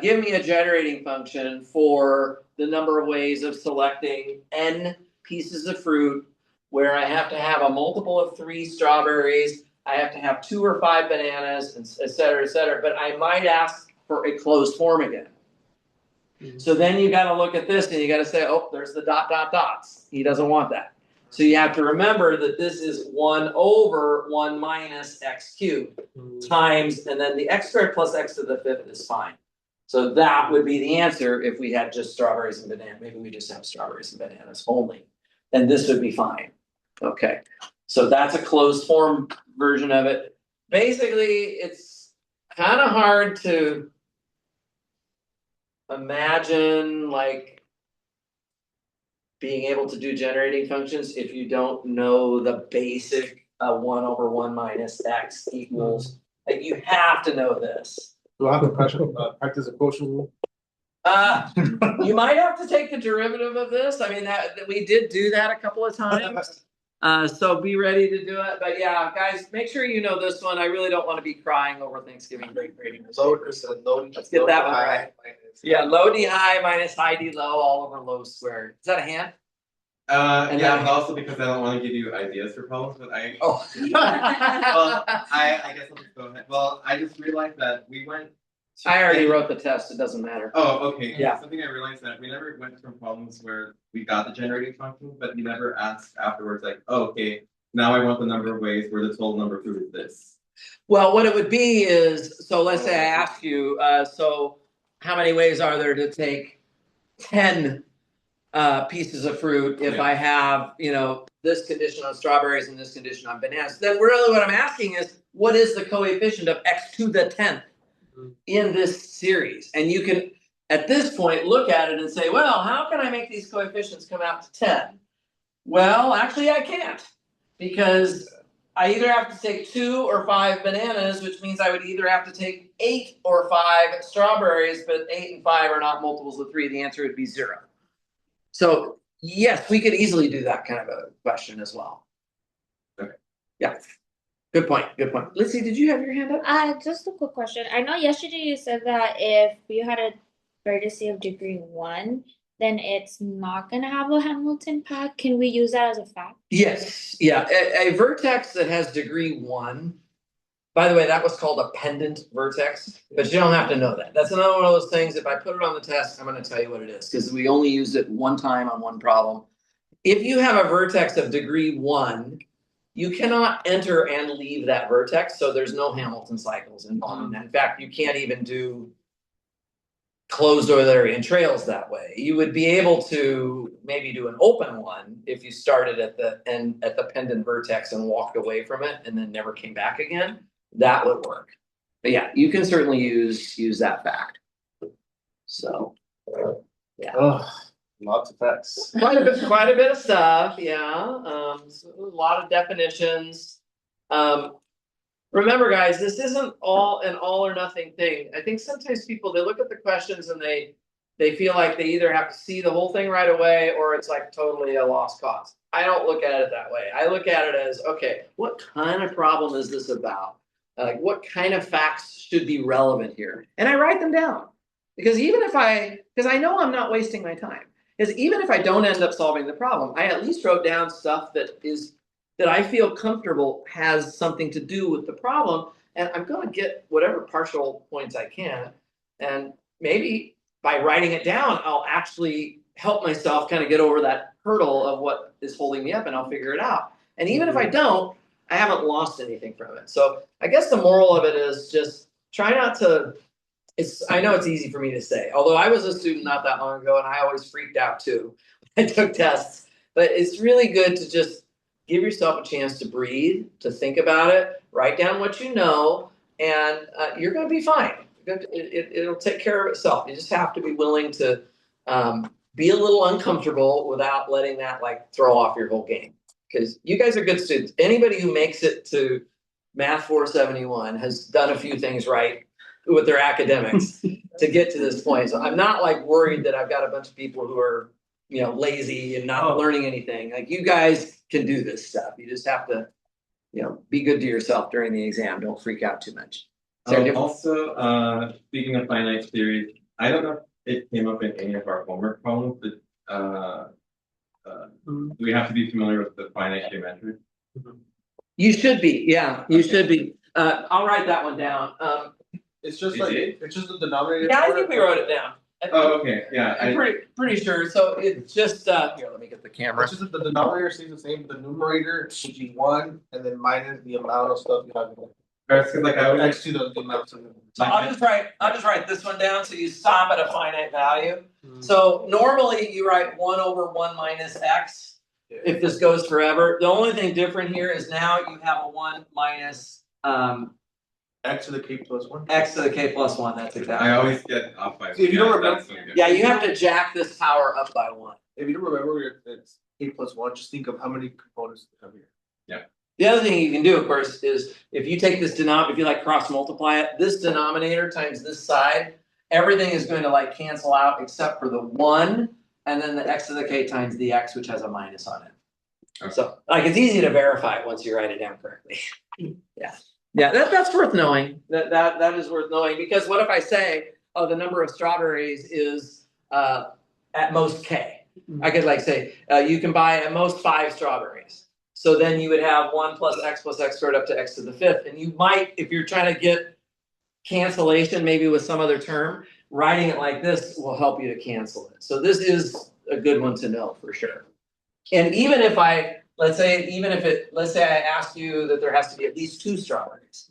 give me a generating function for the number of ways of selecting n pieces of fruit where I have to have a multiple of 3 strawberries, I have to have 2 or 5 bananas, et cetera, but I might ask for a closed form again. So then you got to look at this and you got to say, oh, there's the dots. He doesn't want that. So you have to remember that this is 1 over 1 minus x cubed times, and then the x squared plus x to the 5th is fine. So that would be the answer if we had just strawberries and bananas. Maybe we just have strawberries and bananas only. And this would be fine. Okay. So that's a closed form version of it. Basically, it's kind of hard to imagine like being able to do generating functions if you don't know the basic 1 over 1 minus x equals. Like you have to know this. Do I have to practice a quotient rule? You might have to take the derivative of this. I mean, that we did do that a couple of times. So be ready to do it. But yeah, guys, make sure you know this one. I really don't want to be crying over Thanksgiving break grading. Let's get that one right. Yeah, low D high minus high D low all over low squared. Is that a hand? Yeah, but also because I don't want to give you ideas for problems, but Oh. well, I guess I'll just go ahead. Well, I just realized that we went. I already wrote the test. It doesn't matter. Oh, okay. Yeah. Something I realized that we never went from problems where we got the generating function, but we never asked afterwards, like, oh, okay, now I want the number of ways where the total number of fruit is this. Well, what it would be is, so let's say I ask you, so how many ways are there to take 10 pieces of fruit if Yeah. I have, this condition on strawberries and this condition on bananas. Then really what I'm asking is, what is the coefficient of x to the 10th in this series? And you can, at this point, look at it and say, well, how can I make these coefficients come out to 10? Well, actually I can't, because I either have to take 2 or 5 bananas, which means I would either have to take 8 or 5 strawberries, but 8 and 5 are not multiples of 3. The answer would be 0. So yes, we could easily do that kind of a question as well. Okay. Yeah. Good point. Good point. Lizzie, did you have your hand up? Just a quick question. I know yesterday you said that if you had a vertice of degree 1, then it's not gonna have a Hamilton pack. Can we use that as a fact? Yes. Yeah. A vertex that has degree 1. By the way, that was called a pendant vertex, but you don't have to know that. That's another one of those things. If I put it on the test, I'm going to tell you what it is, because we only used it one time on one problem. If you have a vertex of degree 1, you cannot enter and leave that vertex, so there's no Hamilton cycles involved in that. In fact, you can't even do closed Eulerian trails that way. You would be able to maybe do an open one if you started at the end at the pendant vertex and walked away from it and then never came back again. That would work. But yeah, you can certainly use that fact. So Oh, lots of facts. quite a bit of stuff, yeah. So a lot of definitions. Remember, guys, this isn't an all or nothing thing. I think sometimes people, they look at the questions and they feel like they either have to see the whole thing right away or it's like totally a lost cause. I don't look at it that way. I look at it as, okay, what kind of problem is this about? Like, what kind of facts should be relevant here? And I write them down. Because because I know I'm not wasting my time. Because even if I don't end up solving the problem, I at least wrote down stuff that I feel comfortable has something to do with the problem, and I'm going to get whatever partial points I can, and maybe by writing it down, I'll actually help myself kind of get over that hurdle of what is holding me up, and I'll figure it out. And even if I don't, I haven't lost anything from it. So I guess the moral of it is just try not to. I know it's easy for me to say, although I was a student not that long ago, and I always freaked out too. I took tests, but it's really good to just give yourself a chance to breathe, to think about it, write down what you know, and you're going to be fine. It'll take care of itself. You just have to be willing to be a little uncomfortable without letting that like throw off your whole game. Because you guys are good students. Anybody who makes it to Math 471 has done a few things right with their academics to get to this point. So I'm not like worried that I've got a bunch of people who are lazy and not learning anything. Like, you guys can do this stuff. You just have to, be good to yourself during the exam. Don't freak out too much. Also, speaking of finite series, I don't know if it came up in any of our homework problems, but do we have to be familiar with the finite geometry? You should be. Yeah, you should be. I'll write that one down. It's just Is it? it's just the denominator. Yeah, I think we wrote it down. Oh, okay, yeah. I'm pretty sure. So it's just here. Let me get the camera. It's just that the denominator stays the same. The numerator should be 1, and then minus the amount of stuff you have in there. Because like I was Next to the amount of. So I'll just write this one down. So you stop at a finite value. So normally you write 1 over 1 minus x. If this goes forever, the only thing different here is now you have a 1 minus X to the k plus 1. x to the k plus 1. That's exactly. I always get off by. See, if you don't remember- that's so good. Yeah, you have to jack this power up by 1. If you don't remember, it's k plus 1. Just think of how many components you have here. The other thing you can do, of course, is if you take this denominator, if you like cross multiply it, this denominator times this side, everything is going to like cancel out except for the 1, and then the x to the k times the x, which has a minus on it. Okay. So like it's easy to verify it once you write it down correctly. Yeah, that's worth knowing. That is worth knowing, because what if I say, oh, the number of strawberries is at most k? I could like say you can buy at most 5 strawberries. So then you would have 1 plus x squared up to x to the 5th. And you might, if you're trying to get cancellation maybe with some other term, writing it like this will help you to cancel it. So this is a good one to know for sure. And even if let's say I ask you that there has to be at least 2 strawberries,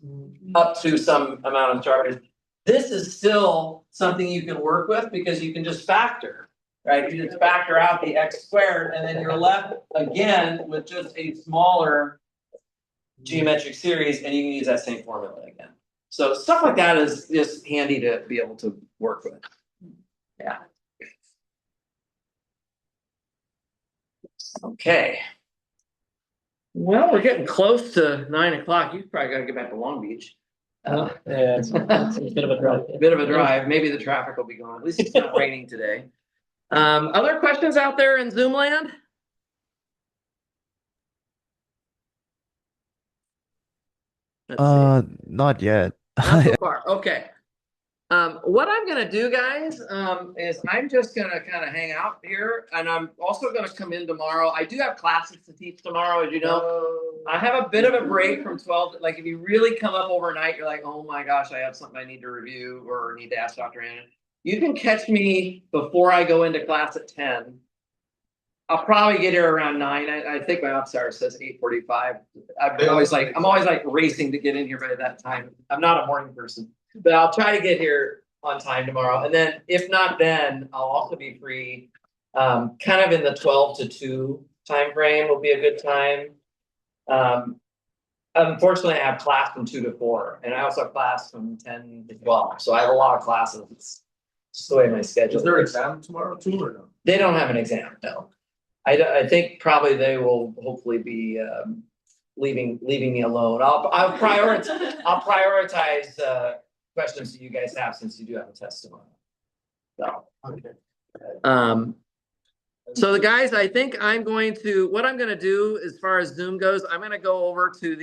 up to some amount of strawberries, this is still something you can work with, because you can just factor. right? You just factor out the x squared, and then you're left again with just a smaller geometric series, and you can use that same formula again. So stuff like that is just handy to be able to work with. Yeah. Okay. Well, we're getting close to 9 o'clock. You probably gotta get back to Long Beach. Yeah, it's a bit of a drive. Bit of a drive. Maybe the traffic will be gone. At least it's not raining today. Other questions out there in Zoom land? Let's see. Not yet. Not so far. Okay. What I'm gonna do, guys, is I'm just gonna kind of hang out here, and I'm also gonna come in tomorrow. I do have classes to teach tomorrow, as you know. I have a bit of a break from 12. Like, if you really come up overnight, you're like, oh my gosh, I have something I need to review or need to ask Dr. Anna. You can catch me before I go into class at 10. I'll probably get here around 9. I think my office hour says 8:45. I'm always like racing to get in here by that time. I'm not a morning person. But I'll try to get here on time tomorrow. And then if not, then I'll also be free. Kind of in the 12 to 2 time frame will be a good time. Unfortunately, I have class from 2 to 4, and I also have class from 10 to 12. So I have a lot of classes. It's just the way my schedule Is there an exam tomorrow too, or no? They don't have an exam, no. I think probably they will hopefully be leaving me alone. I'll prioritize questions that you guys have, since you do have a test tomorrow. So, Okay. so the guys, I think what I'm going to do as far as Zoom goes, I'm going to go over to the